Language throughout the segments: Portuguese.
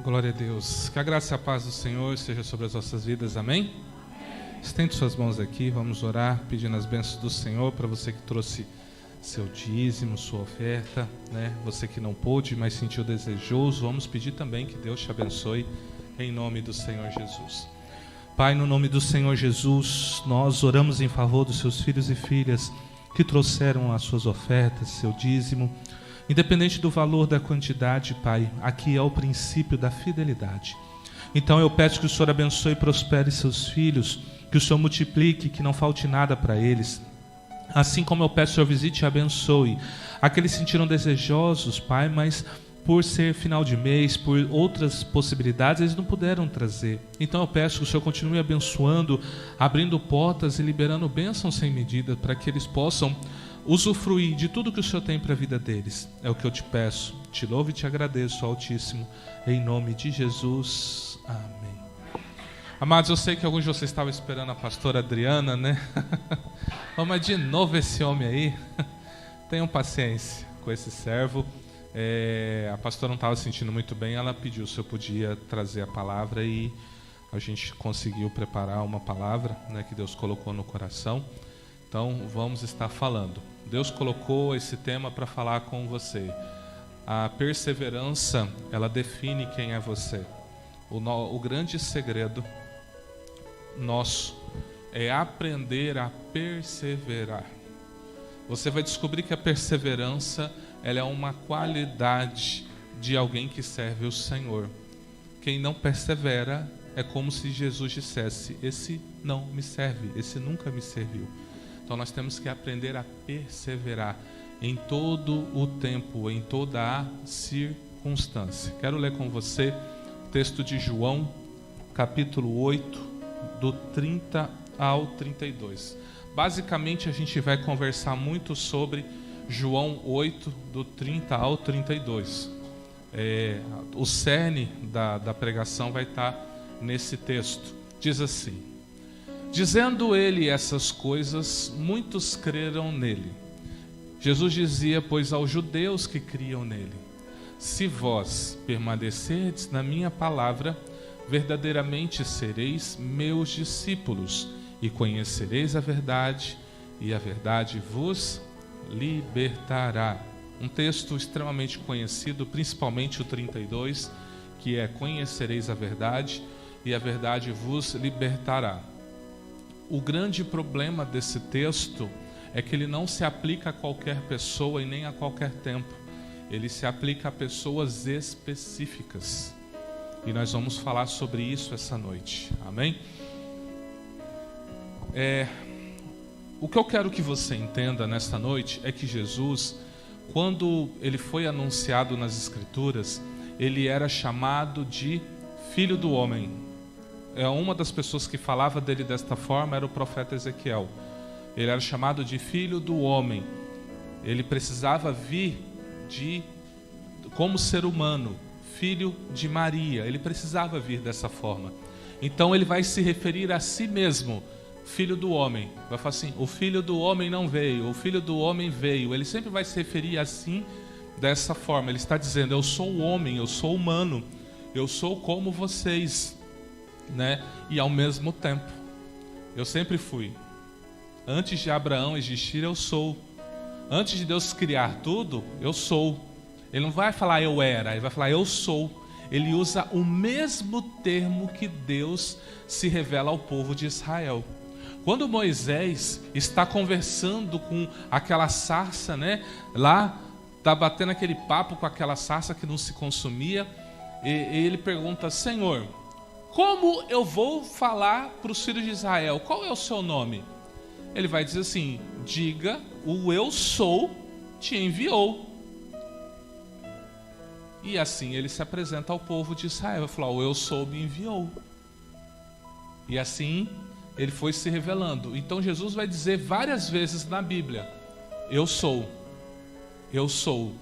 Glória a Deus. Que a graça e a paz do Senhor seja sobre as nossas vidas, amém? Estende suas mãos aqui, vamos orar, pedindo as bênçãos do Senhor para você que trouxe seu dízimo, sua oferta, né? Você que não pôde, mas sentiu desejoso, vamos pedir também que Deus te abençoe, em nome do Senhor Jesus. Pai, no nome do Senhor Jesus, nós oramos em favor dos seus filhos e filhas que trouxeram as suas ofertas, seu dízimo. Independente do valor da quantidade, Pai, aqui é o princípio da fidelidade. Então eu peço que o Senhor abençoe e prospere seus filhos, que o Senhor multiplique, que não falte nada para eles. Assim como eu peço, o Senhor visite e abençoe aqueles que se sentiram desejosos, Pai, mas por ser final de mês, por outras possibilidades, eles não puderam trazer. Então eu peço que o Senhor continue abençoando, abrindo portas e liberando bênçãos sem medida, para que eles possam usufruir de tudo que o Senhor tem para a vida deles. É o que eu te peço. Te louvo e te agradeço, Altíssimo, em nome de Jesus. Amém. Amados, eu sei que alguns de vocês estavam esperando a pastora Adriana, né? Mas de novo esse homem aí. Tenham paciência com esse servo. A pastora não estava se sentindo muito bem, ela pediu se eu podia trazer a palavra e a gente conseguiu preparar uma palavra, né, que Deus colocou no coração. Então vamos estar falando. Deus colocou esse tema para falar com você. A perseverança, ela define quem é você. O grande segredo nosso é aprender a perseverar. Você vai descobrir que a perseverança, ela é uma qualidade de alguém que serve o Senhor. Quem não persevera é como se Jesus dissesse: esse não me serve, esse nunca me serviu. Então nós temos que aprender a perseverar em todo o tempo, em toda a circunstância. Quero ler com você o texto de João, capítulo 8, do 30 ao 32. Basicamente a gente vai conversar muito sobre João 8, do 30 ao 32. O cerne da pregação vai estar nesse texto. Diz assim: dizendo ele essas coisas, muitos creram nele. Jesus dizia, pois, aos judeus que criam nele: se vós permanecerdes na minha palavra, verdadeiramente sereis meus discípulos, e conhecereis a verdade, e a verdade vos libertará. Um texto extremamente conhecido, principalmente o 32, que é: conhecereis a verdade, e a verdade vos libertará. O grande problema desse texto é que ele não se aplica a qualquer pessoa e nem a qualquer tempo. Ele se aplica a pessoas específicas. E nós vamos falar sobre isso essa noite. Amém? O que eu quero que você entenda nesta noite é que Jesus, quando ele foi anunciado nas Escrituras, ele era chamado de Filho do Homem. Uma das pessoas que falava dele desta forma era o profeta Ezequiel. Ele era chamado de Filho do Homem. Ele precisava vir como ser humano, filho de Maria. Ele precisava vir dessa forma. Então ele vai se referir a si mesmo, Filho do Homem. Vai falar assim: o Filho do Homem não veio, o Filho do Homem veio. Ele sempre vai se referir assim, dessa forma. Ele está dizendo: eu sou o homem, eu sou humano, eu sou como vocês. Né? E ao mesmo tempo, eu sempre fui. Antes de Abraão existir, eu sou. Antes de Deus criar tudo, eu sou. Ele não vai falar eu era, ele vai falar eu sou. Ele usa o mesmo termo que Deus se revela ao povo de Israel. Quando Moisés está conversando com aquela sarça, né? Lá está batendo aquele papo com aquela sarça que não se consumia, e ele pergunta: Senhor, como eu vou falar para os filhos de Israel? Qual é o seu nome? Ele vai dizer assim: diga, o eu sou te enviou. E assim ele se apresenta ao povo de Israel. Vai falar: o eu sou me enviou. E assim ele foi se revelando. Então Jesus vai dizer várias vezes na Bíblia: eu sou, eu sou,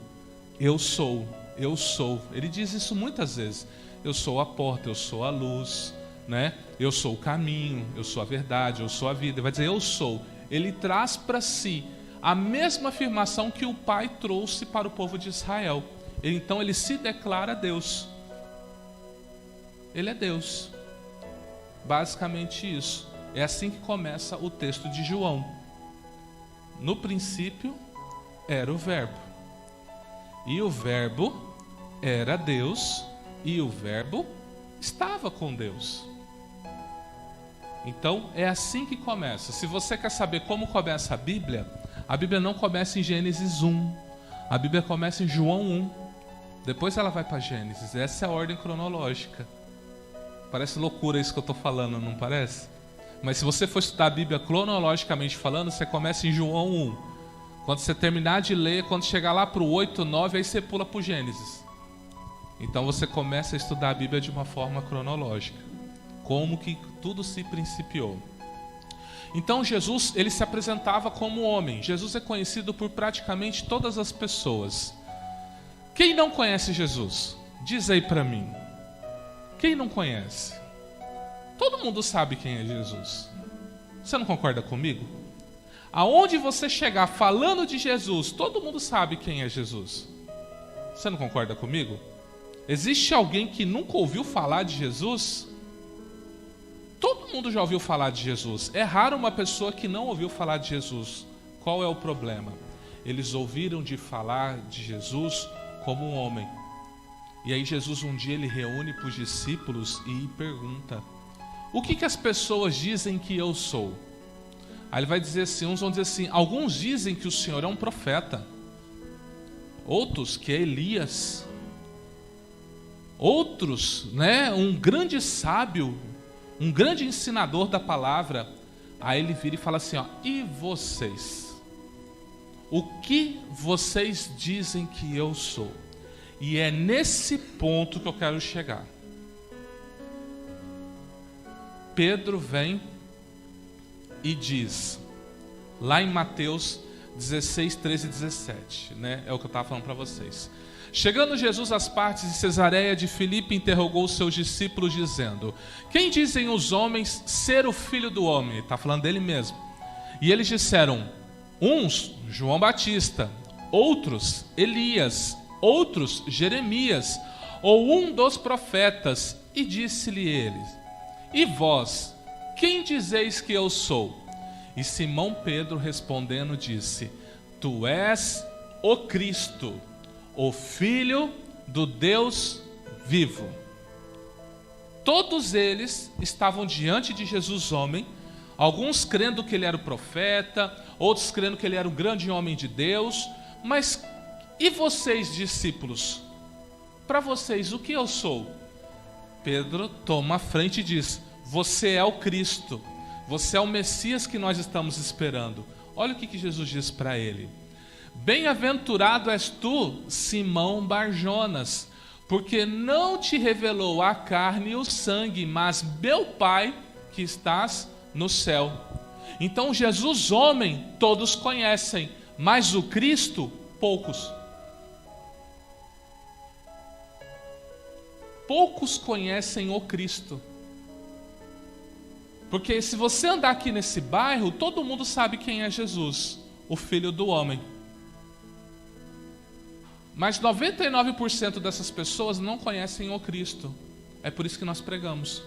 eu sou, eu sou. Ele diz isso muitas vezes. Eu sou a porta, eu sou a luz, né? Eu sou o caminho, eu sou a verdade, eu sou a vida. Ele vai dizer eu sou. Ele traz para si a mesma afirmação que o Pai trouxe para o povo de Israel. Então ele se declara Deus. Ele é Deus. Basicamente isso. É assim que começa o texto de João. No princípio era o Verbo. E o Verbo era Deus. E o Verbo estava com Deus. Então é assim que começa. Se você quer saber como começa a Bíblia não começa em Gênesis 1. A Bíblia começa em João 1. Depois ela vai para Gênesis. Essa é a ordem cronológica. Parece loucura isso que eu estou falando, não parece? Mas se você for estudar a Bíblia cronologicamente falando, você começa em João 1. Quando você terminar de ler, quando chegar lá para o 8, 9, aí você pula para o Gênesis. Então você começa a estudar a Bíblia de uma forma cronológica. Como que tudo se principiou. Então Jesus, ele se apresentava como homem. Jesus é conhecido por praticamente todas as pessoas. Quem não conhece Jesus? Diz aí para mim. Quem não conhece? Todo mundo sabe quem é Jesus. Você não concorda comigo? Aonde você chegar falando de Jesus, todo mundo sabe quem é Jesus. Você não concorda comigo? Existe alguém que nunca ouviu falar de Jesus? Todo mundo já ouviu falar de Jesus. É raro uma pessoa que não ouviu falar de Jesus. Qual é o problema? Eles ouviram de falar de Jesus como um homem. E aí Jesus um dia ele reúne para os discípulos e pergunta: o que as pessoas dizem que eu sou? Aí ele vai dizer assim, uns vão dizer assim, alguns dizem que o Senhor é um profeta. Outros que é Elias. Outros, um grande sábio, um grande ensinador da palavra. Aí ele vira e fala assim, e vocês? O que vocês dizem que eu sou? E é nesse ponto que eu quero chegar. Pedro vem e diz, lá em Mateus 16, 13 e 17, é o que eu estava falando para vocês. Chegando Jesus às partes de Cesareia de Filipe, interrogou os seus discípulos, dizendo: quem dizem os homens ser o Filho do Homem? Ele está falando dele mesmo. E eles disseram: uns, João Batista, outros, Elias, outros, Jeremias, ou um dos profetas. E disse-lhe eles: e vós, quem dizeis que eu sou? E Simão Pedro respondendo disse: tu és o Cristo, o Filho do Deus vivo. Todos eles estavam diante de Jesus homem, alguns crendo que ele era o profeta, outros crendo que ele era um grande homem de Deus. Mas e vocês, discípulos? Para vocês, o que eu sou? Pedro toma a frente e diz: você é o Cristo, você é o Messias que nós estamos esperando. Olha o que Jesus diz para ele: bem-aventurado és tu, Simão Barjonas, porque não te revelou a carne e o sangue, mas meu Pai que estás no céu. Então Jesus homem todos conhecem, mas o Cristo poucos. Poucos conhecem o Cristo. Porque se você andar aqui nesse bairro, todo mundo sabe quem é Jesus, o Filho do Homem. Mas 99% dessas pessoas não conhecem o Cristo. É por isso que nós pregamos.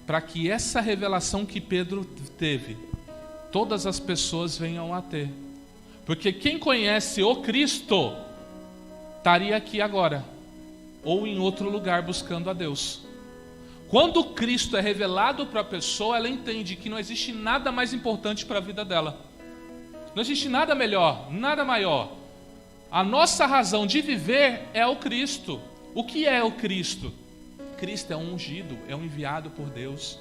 Para que essa revelação que Pedro teve, todas as pessoas venham a ter. Porque quem conhece o Cristo, estaria aqui agora, ou em outro lugar buscando a Deus. Quando Cristo é revelado para a pessoa, ela entende que não existe nada mais importante para a vida dela. Não existe nada melhor, nada maior. A nossa razão de viver é o Cristo. O que é o Cristo? Cristo é um ungido, é um enviado por Deus.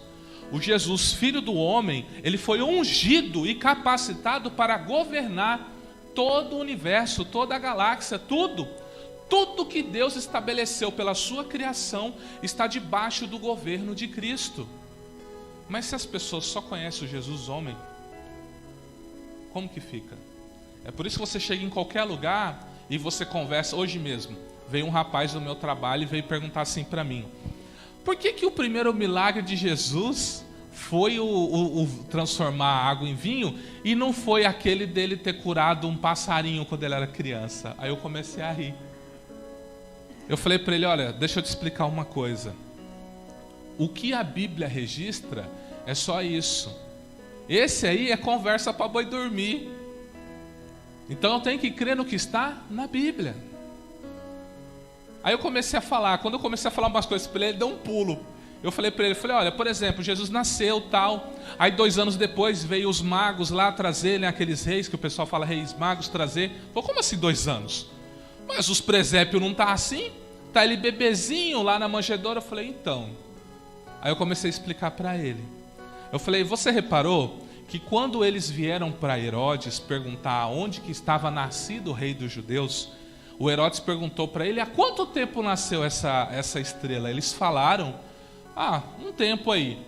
O Jesus, Filho do Homem, ele foi ungido e capacitado para governar todo o universo, toda a galáxia, tudo. Tudo que Deus estabeleceu pela sua criação está debaixo do governo de Cristo. Mas se as pessoas só conhecem o Jesus homem, como que fica? É por isso que você chega em qualquer lugar e você conversa. Hoje mesmo, veio um rapaz do meu trabalho e veio perguntar assim para mim: por que o primeiro milagre de Jesus foi o transformar a água em vinho e não foi aquele dele ter curado um passarinho quando ele era criança? Aí eu comecei a rir. Eu falei para ele: olha, deixa eu te explicar uma coisa. o que a Bíblia registra é só isso. Esse aí é conversa para boi dormir. Então eu tenho que crer no que está na Bíblia. Aí eu comecei a falar. Quando eu comecei a falar umas coisas para ele deu um pulo. Eu falei para ele, olha, por exemplo, Jesus nasceu, tal. Aí 2 anos depois veio os magos lá trazer, né, aqueles reis, que o pessoal fala reis magos, trazer. Falei, como assim 2 anos? Mas os presépios não tá assim? Tá ele bebezinho lá na manjedoura. Eu falei, então. Aí eu comecei a explicar para ele. Eu falei, você reparou que quando eles vieram para Herodes perguntar onde que estava nascido o rei dos judeus, o Herodes perguntou para ele, há quanto tempo nasceu essa estrela? Eles falaram, um tempo aí.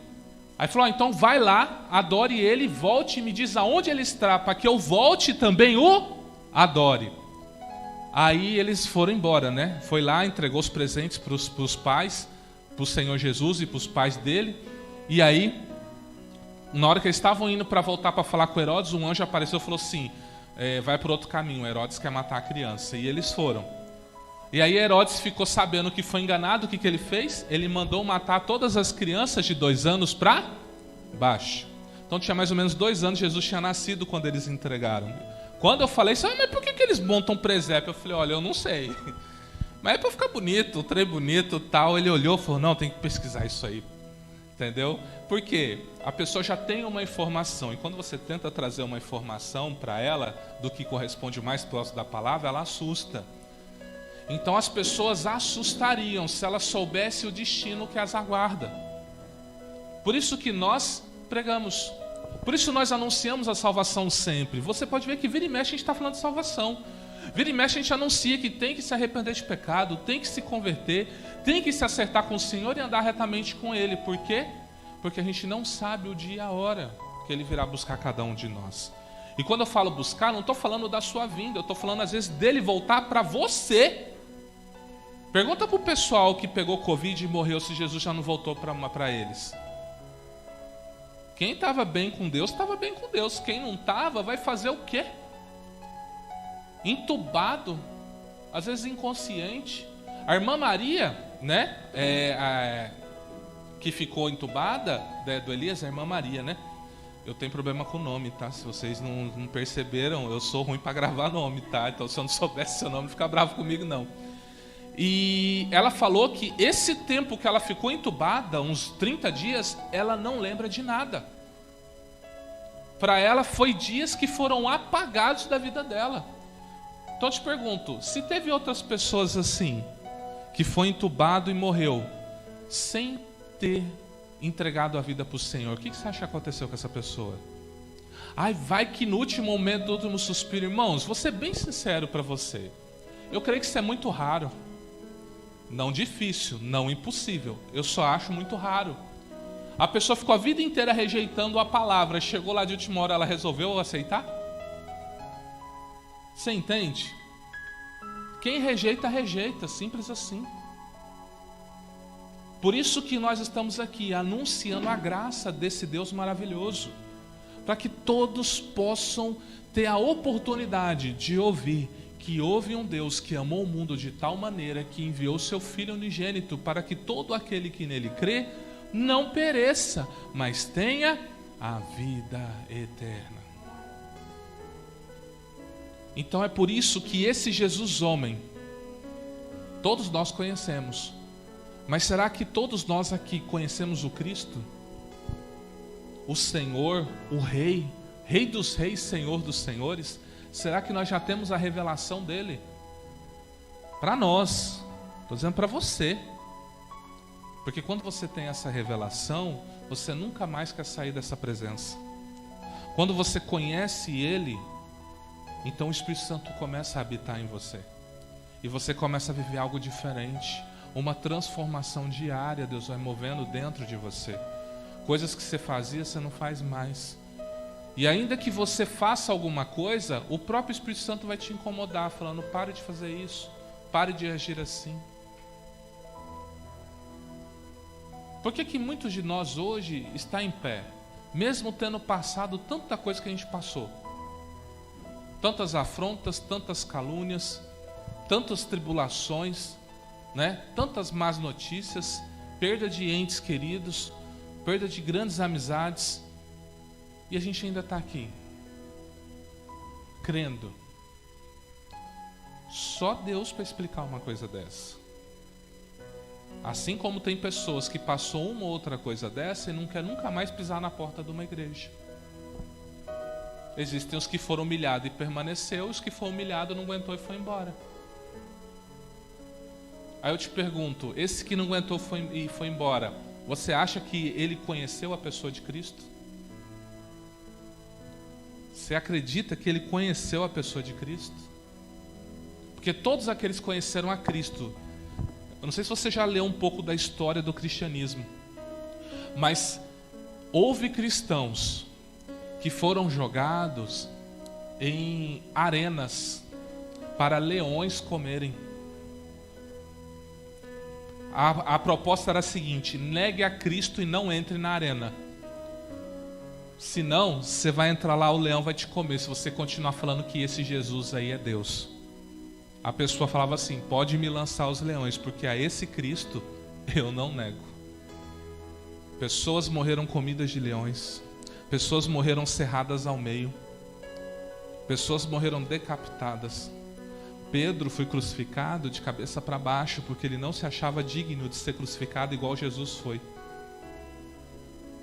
Aí falou, então vai lá, adore ele, volte e me diz aonde ele está, para que eu volte também o adore. Aí eles foram embora, né? Foi lá, entregou os presentes para os pais, para o Senhor Jesus e para os pais dele. E aí, na hora que eles estavam indo para voltar para falar com Herodes, um anjo apareceu e falou assim, vai por outro caminho, Herodes quer matar a criança. E eles foram. E aí Herodes ficou sabendo que foi enganado. O que ele fez? Ele mandou matar todas as crianças de 2 anos para baixo. Então tinha mais ou menos 2 anos, Jesus tinha nascido quando eles entregaram. Quando eu falei isso, mas por que eles montam presépio? Eu falei, olha, eu não sei. Mas é para ficar bonito, o trem bonito e tal. Ele olhou e falou, não, tem que pesquisar isso aí. Entendeu? Porque a pessoa já tem uma informação. E quando você tenta trazer uma informação para ela, do que corresponde mais próximo da palavra, ela assusta. Então as pessoas assustariam se elas soubessem o destino que as aguarda. Por isso que nós pregamos. Por isso nós anunciamos a salvação sempre. Você pode ver que vira e mexe a gente está falando de salvação. Vira e mexe a gente anuncia que tem que se arrepender de pecado, tem que se converter, tem que se acertar com o Senhor e andar retamente com Ele. Por quê? Porque a gente não sabe o dia e a hora que Ele virá buscar cada um de nós. E quando eu falo buscar, não estou falando da sua vinda, eu estou falando às vezes dele voltar para você. Pergunta para o pessoal que pegou Covid e morreu se Jesus já não voltou para eles. Quem estava bem com Deus, estava bem com Deus. Quem não estava, vai fazer o quê? Entubado, às vezes inconsciente. A irmã Maria, né, que ficou entubada, do Elias, a irmã Maria, né? Eu tenho problema com o nome, tá? Se vocês não perceberam, eu sou ruim para gravar nome, tá? Então se eu não soubesse seu nome, não fica bravo comigo não. E ela falou que esse tempo que ela ficou entubada, uns 30 dias, ela não lembra de nada. Para ela foi dias que foram apagados da vida dela. Então eu te pergunto, se teve outras pessoas assim, que foi entubado e morreu, sem ter entregado a vida para o Senhor, o que você acha que aconteceu com essa pessoa? Vai que no último momento, do último suspiro, irmãos, vou ser bem sincero para você. Eu creio que isso é muito raro. Não difícil, não impossível. Eu só acho muito raro. A pessoa ficou a vida inteira rejeitando a palavra. Chegou lá de última hora, ela resolveu aceitar? Você entende? Quem rejeita, rejeita. Simples assim. Por isso que nós estamos aqui, anunciando a graça desse Deus maravilhoso. Para que todos possam ter a oportunidade de ouvir que houve um Deus que amou o mundo de tal maneira que enviou seu Filho unigênito para que todo aquele que nele crê não pereça, mas tenha a vida eterna. Então é por isso que esse Jesus homem, todos nós conhecemos, mas será que todos nós aqui conhecemos o Cristo? O Senhor, o Rei, Rei dos reis, Senhor dos senhores? Será que nós já temos a revelação dele? Para nós, estou dizendo para você. Porque quando você tem essa revelação, você nunca mais quer sair dessa presença. Quando você conhece ele, então o Espírito Santo começa a habitar em você. E você começa a viver algo diferente. Uma transformação diária, Deus vai movendo dentro de você. Coisas que você fazia, você não faz mais. E ainda que você faça alguma coisa, o próprio Espírito Santo vai te incomodar, falando, pare de fazer isso, pare de agir assim. Por que muitos de nós hoje está em pé, mesmo tendo passado tanta coisa que a gente passou? Tantas afrontas, tantas calúnias, tantas tribulações, né? Tantas más notícias. perda de entes queridos, perda de grandes amizades, e a gente ainda está aqui, crendo. Só Deus para explicar uma coisa dessa. Assim como tem pessoas que passou uma ou outra coisa dessa e não quer nunca mais pisar na porta de uma igreja. Existem os que foram humilhados e permaneceu, os que foram humilhados não aguentou e foi embora. Aí eu te pergunto, esse que não aguentou e foi embora, você acha que ele conheceu a pessoa de Cristo? Você acredita que ele conheceu a pessoa de Cristo? Porque todos aqueles que conheceram a Cristo, eu não sei se você já leu um pouco da história do cristianismo, mas houve cristãos que foram jogados em arenas para leões comerem. A proposta era a seguinte: negue a Cristo e não entre na arena. Senão, você vai entrar lá, o leão vai te comer, se você continuar falando que esse Jesus aí é Deus. A pessoa falava assim: pode me lançar aos leões, porque a esse Cristo eu não nego. Pessoas morreram comidas de leões, pessoas morreram cerradas ao meio, pessoas morreram decapitadas. Pedro foi crucificado de cabeça para baixo, porque ele não se achava digno de ser crucificado igual Jesus foi.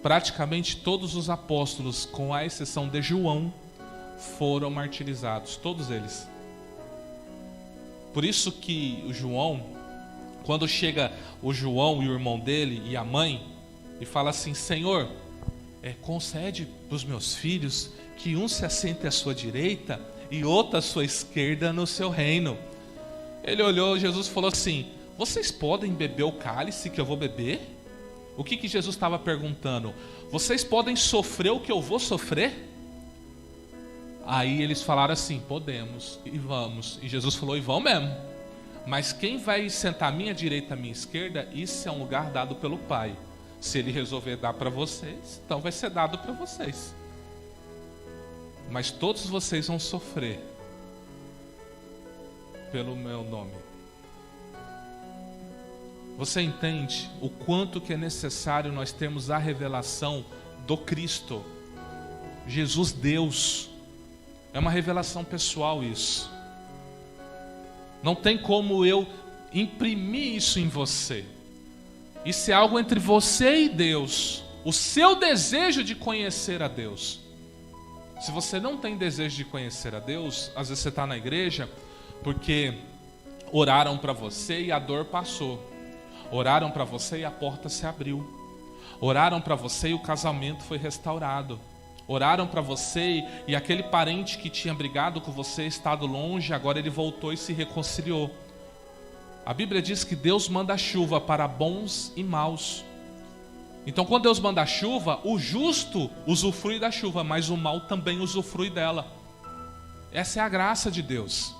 Praticamente todos os apóstolos, com a exceção de João, foram martirizados, todos eles. Por isso que o João, quando chega o João e o irmão dele e a mãe, e fala assim: Senhor, concede para os meus filhos que um se assente à sua direita e outro à sua esquerda no seu reino. Ele olhou, Jesus falou assim: vocês podem beber o cálice que eu vou beber? O que Jesus estava perguntando? Vocês podem sofrer o que eu vou sofrer? Aí eles falaram assim: podemos e vamos. E Jesus falou: e vão mesmo. Mas quem vai sentar à minha direita, à minha esquerda, isso é um lugar dado pelo Pai. Se Ele resolver dar para vocês, então vai ser dado para vocês. Mas todos vocês vão sofrer pelo meu nome. Você entende o quanto que é necessário nós termos a revelação do Cristo, Jesus Deus. É uma revelação pessoal isso. Não tem como eu imprimir isso em você. Isso é algo entre você e Deus. O seu desejo de conhecer a Deus. Se você não tem desejo de conhecer a Deus, às vezes você está na igreja porque oraram para você e a dor passou. Oraram para você e a porta se abriu. Oraram para você e o casamento foi restaurado. Oraram para você e aquele parente que tinha brigado com você, estado longe, agora ele voltou e se reconciliou. A Bíblia diz que Deus manda chuva para bons e maus. Então quando Deus manda chuva, o justo usufrui da chuva, mas o mal também usufrui dela. Essa é a graça de Deus.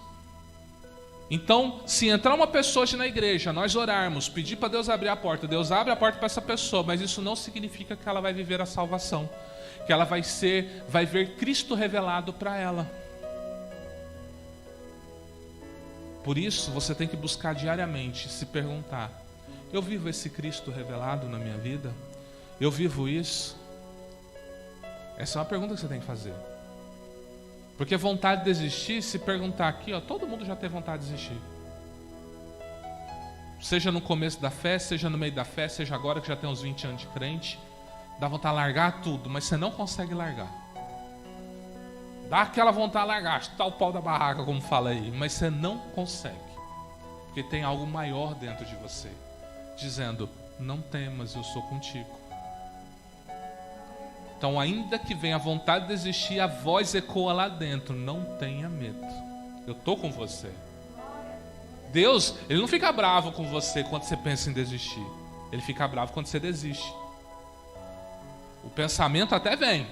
Então, se entrar uma pessoa hoje na igreja, nós orarmos, pedir para Deus abrir a porta, Deus abre a porta para essa pessoa, mas isso não significa que ela vai viver a salvação, que ela vai ver Cristo revelado para ela. Por isso, você tem que buscar diariamente, se perguntar: eu vivo esse Cristo revelado na minha vida? Eu vivo isso? Essa é uma pergunta que você tem que fazer. Porque vontade de desistir, se perguntar aqui, todo mundo já tem vontade de desistir. Seja no começo da fé, seja no meio da fé, seja agora que já tem uns 20 anos de crente, dá vontade de largar tudo, mas você não consegue largar. Dá aquela vontade de largar, está o pau da barraca, como fala aí, mas você não consegue. Porque tem algo maior dentro de você, dizendo: não temas, eu sou contigo. Então, ainda que venha a vontade de desistir, a voz ecoa lá dentro: não tenha medo, eu estou com você. Deus, Ele não fica bravo com você quando você pensa em desistir. Ele fica bravo quando você desiste. O pensamento até vem,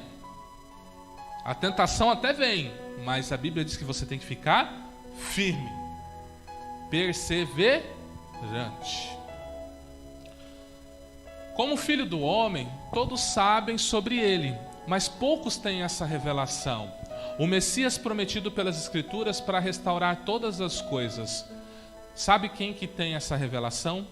a tentação até vem, mas a Bíblia diz que você tem que ficar firme, perseverante. Como filho do homem, todos sabem sobre ele, mas poucos têm essa revelação. O Messias prometido pelas Escrituras para restaurar todas as coisas. Sabe quem que tem essa revelação?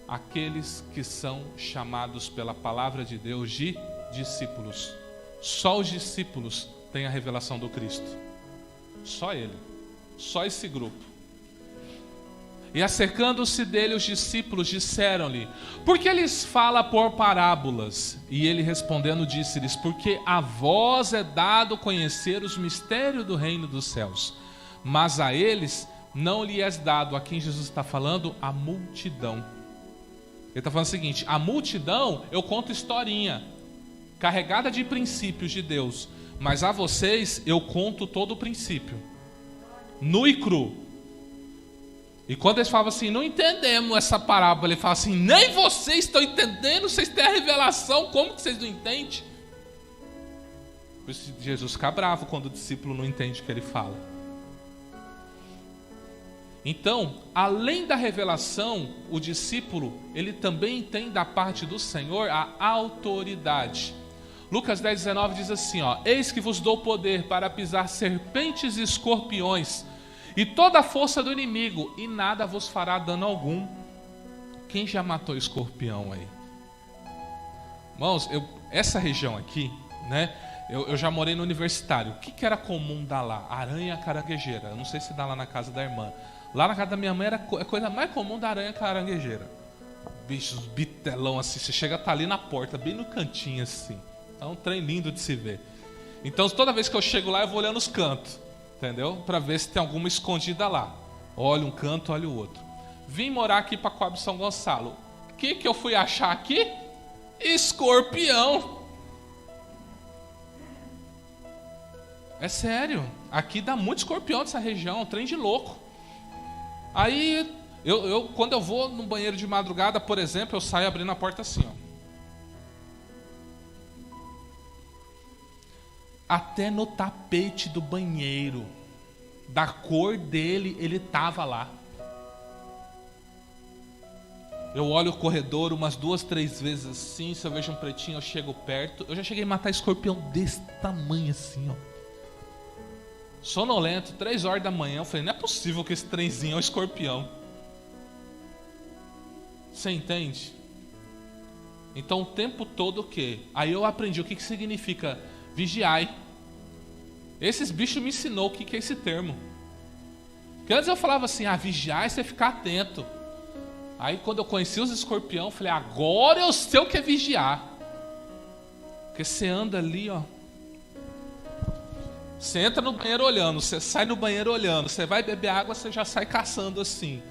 aqueles que são chamados pela palavra de Deus de discípulos. Só os discípulos têm a revelação do Cristo. Só ele. Só esse grupo. E acercando-se dele os discípulos disseram-lhe: por que lhes fala por parábolas? E ele respondendo disse-lhes: porque a vós é dado conhecer os mistérios do reino dos céus, mas a eles não lhe é dado. A quem Jesus está falando? A multidão. Ele está falando o seguinte: a multidão eu conto historinha, carregada de princípios de Deus, mas a vocês eu conto todo o princípio, nu e cru. E quando eles falam assim, não entendemos essa parábola, ele fala assim, nem vocês estão entendendo, vocês têm a revelação, como que vocês não entendem? Por isso Jesus fica bravo quando o discípulo não entende o que ele fala. Então, além da revelação, o discípulo, ele também tem da parte do Senhor a autoridade. Lucas 10,19 diz assim, eis que vos dou poder para pisar serpentes e escorpiões, e toda a força do inimigo, e nada vos fará dano algum. Quem já matou escorpião aí? Irmãos, essa região aqui, né? Eu já morei no universitário. O que era comum dar lá? Aranha caranguejeira. Eu não sei se dá lá na casa da irmã. Lá na casa da minha mãe era a coisa mais comum da aranha caranguejeira. Bichos, bitelão assim. Você chega a estar ali na porta, bem no cantinho assim. É um trem lindo de se ver. Então toda vez que eu chego lá, eu vou olhando os cantos. Entendeu? Para ver se tem alguma escondida lá. Olha um canto, olha o outro. Vim morar aqui para Coab São Gonçalo. O que eu fui achar aqui? Escorpião. É sério. Aqui dá muito escorpião nessa região. Um trem de louco. Aí, quando eu vou no banheiro de madrugada, por exemplo, eu saio abrindo a porta assim, Até no tapete do banheiro, da cor dele, ele estava lá. Eu olho o corredor umas 2, 3 vezes assim. Se eu vejo um pretinho, eu chego perto. Eu já cheguei a matar escorpião desse tamanho assim, sonolento, 3 horas da manhã. Eu falei, não é possível que esse trenzinho é um escorpião. Você entende? Então o tempo todo o quê? Aí eu aprendi o que significa vigiai. Esses bichos me ensinou o que é esse termo. Porque antes eu falava assim, vigiai, você ficar atento. Aí quando eu conheci os escorpião, eu falei, agora eu sei o que é vigiar. Porque você anda ali, você entra no banheiro olhando, você sai no banheiro olhando, você vai beber água, você já sai caçando assim.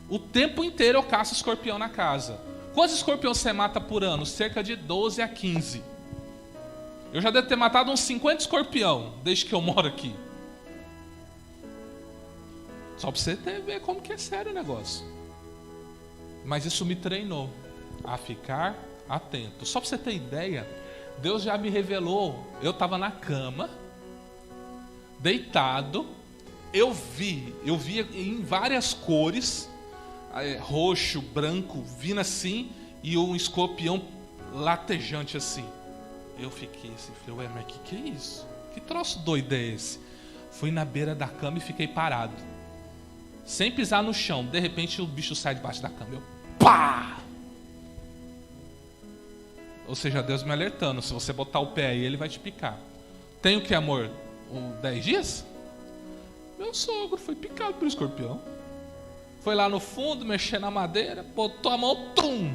O tempo inteiro eu caço escorpião na casa. Quantos escorpiões você mata por ano? Cerca de 12 a 15. Eu já devo ter matado uns 50 escorpião desde que eu moro aqui. Só para você ver como que é sério o negócio. Mas isso me treinou a ficar atento. Só para você ter ideia, Deus já me revelou. Eu estava na cama, deitado, eu via em várias cores, roxo, branco, vindo assim, e um escorpião latejante assim. Eu fiquei assim, falei, mas que é isso? Que troço doido é esse? Fui na beira da cama e fiquei parado, sem pisar no chão. De repente o bicho sai debaixo da cama, eu pá! Ou seja, Deus me alertando, se você botar o pé aí, ele vai te picar. Tem o que, amor? 10 dias? Meu sogro foi picado por escorpião. Foi lá no fundo, mexer na madeira, botou a mão, tum!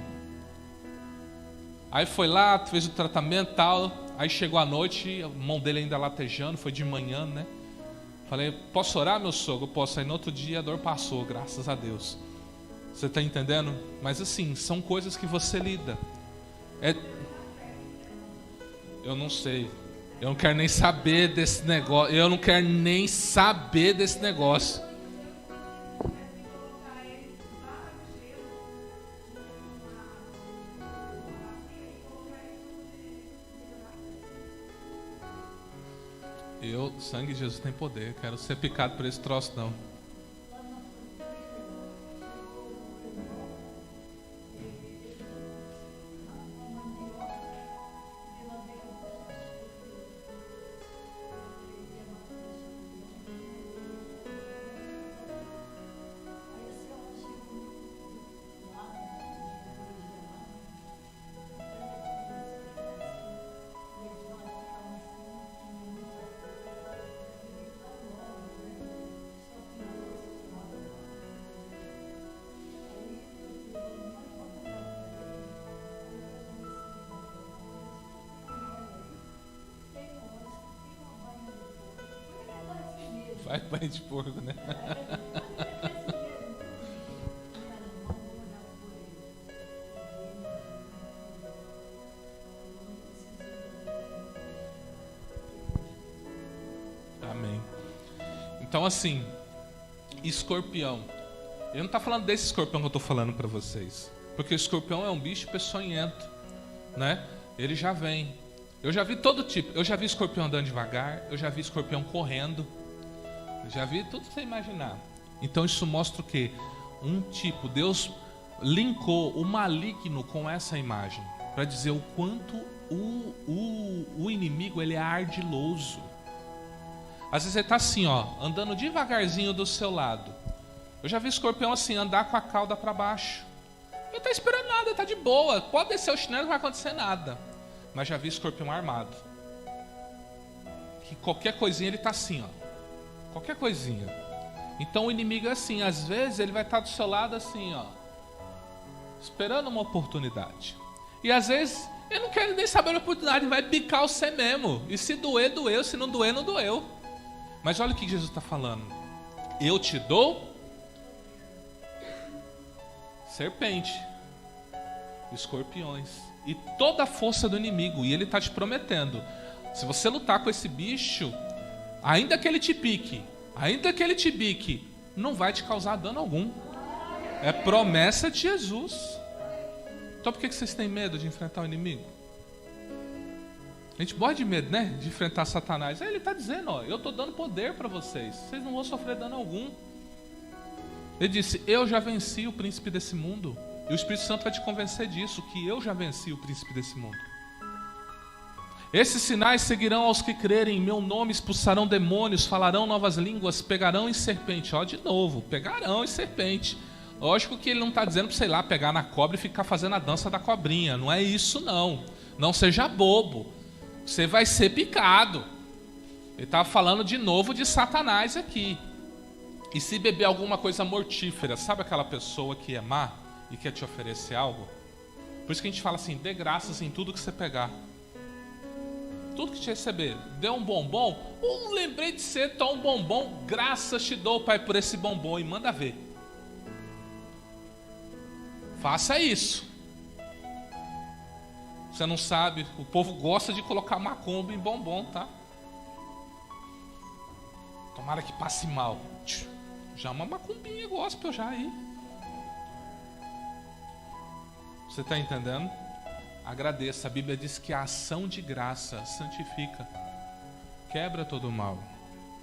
Aí foi lá, fez o tratamento e tal. Aí chegou a noite, a mão dele ainda latejando, foi de manhã, né? Falei, posso orar, meu sogro? Posso. Aí no outro dia a dor passou, graças a Deus. Você está entendendo? Mas assim, são coisas que você lida. Eu não sei. Eu não quero nem saber desse negócio. Eu não quero nem saber desse negócio. Sangue de Jesus tem poder. Quero ser picado por esse troço, não. Vai banho de porco, né? Amém. Então assim, escorpião. Ele não está falando desse escorpião que eu estou falando para vocês. Porque o escorpião é um bicho peçonhento, né? Ele já vem. Eu já vi todo tipo. Eu já vi escorpião andando devagar. Eu já vi escorpião correndo. Eu já vi tudo que você imaginar. Então isso mostra o quê? Um tipo. Deus linkou o maligno com essa imagem. Para dizer o quanto o inimigo ele é ardiloso. Às vezes ele está assim, ó, andando devagarzinho do seu lado. Eu já vi escorpião assim, andar com a cauda para baixo. Ele está esperando nada, está de boa. Pode descer o chinelo, não vai acontecer nada. Mas já vi escorpião armado. Que qualquer coisinha ele está assim, ó. Qualquer coisinha. Então o inimigo é assim, às vezes ele vai estar do seu lado assim, ó. Esperando uma oportunidade. E às vezes ele não quer nem saber a oportunidade, vai picar você mesmo. E se doer, doeu. Se não doer, não doeu. Mas olha o que Jesus está falando. Eu te dou serpente, escorpiões e toda a força do inimigo. E ele está te prometendo, se você lutar com esse bicho, ainda que ele te pique, não vai te causar dano algum. É promessa de Jesus. Então por que vocês têm medo de enfrentar o inimigo? A gente morre de medo, né? De enfrentar Satanás. Aí ele está dizendo, ó, eu estou dando poder para vocês. Vocês não vão sofrer dano algum. Ele disse, eu já venci o príncipe desse mundo. E o Espírito Santo vai te convencer disso, que eu já venci o príncipe desse mundo. Esses sinais seguirão aos que crerem. Em meu nome expulsarão demônios, falarão novas línguas, pegarão em serpente. Ó, de novo, pegarão em serpente. Lógico que ele não está dizendo para, sei lá, pegar na cobra e ficar fazendo a dança da cobrinha. Não é isso, não. Não seja bobo. Você vai ser picado. Ele estava falando de novo de Satanás aqui. E se beber alguma coisa mortífera, sabe aquela pessoa que é má e quer te oferecer algo? Por isso que a gente fala assim, dê graças em tudo que você pegar. Tudo que te receber. Dê um bombom, lembrei de você, toma um bombom, graças te dou, Pai, por esse bombom, e manda ver. Faça isso. Você não sabe, o povo gosta de colocar macumba em bombom, tá? Tomara que passe mal. Já uma macumbinha gospel já aí. Você está entendendo? Agradeça. A Bíblia diz que a ação de graça santifica, quebra todo o mal.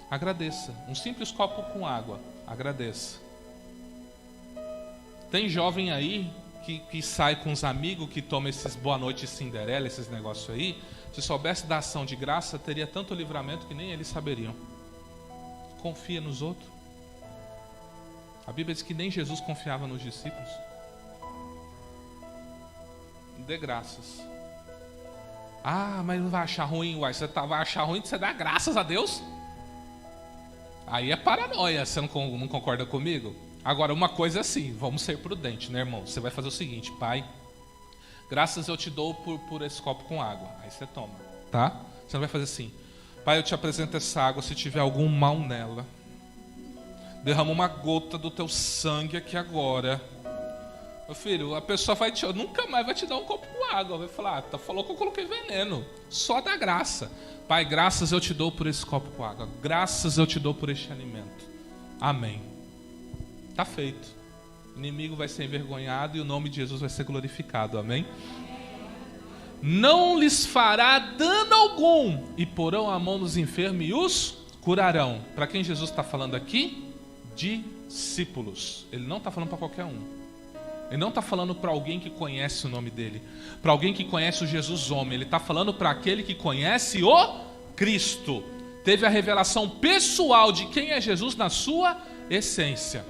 Agradeça. Um simples copo com água. Agradeça. Tem jovem aí que sai com os amigos, que toma esses boa noite Cinderela, esses negócios aí. Se soubesse da ação de graça, teria tanto livramento que nem eles saberiam. Confia nos outros. A Bíblia diz que nem Jesus confiava nos discípulos. Dê graças. Ah, mas não vai achar ruim. Uai, você vai achar ruim de você dar graças a Deus? Aí é paranoia. Você não concorda comigo? Agora, uma coisa é assim, vamos ser prudentes, né, irmão? Você vai fazer o seguinte, Pai, graças eu te dou por esse copo com água. Aí você toma, tá? Você não vai fazer assim, Pai, eu te apresento essa água, se tiver algum mal nela, derrama uma gota do teu sangue aqui agora. Meu filho, a pessoa nunca mais vai te dar um copo com água. Vai falar, falou que eu coloquei veneno. Só dá graça. Pai, graças eu te dou por esse copo com água. Graças eu te dou por este alimento. Amém. Está feito. O inimigo vai ser envergonhado e o nome de Jesus vai ser glorificado. Amém? Não lhes fará dano algum e porão a mão nos enfermos e os curarão. Para quem Jesus está falando aqui? Discípulos. Ele não está falando para qualquer um. Ele não está falando para alguém que conhece o nome dele, para alguém que conhece o Jesus homem. Ele está falando para aquele que conhece o Cristo. Teve a revelação pessoal de quem é Jesus na sua essência.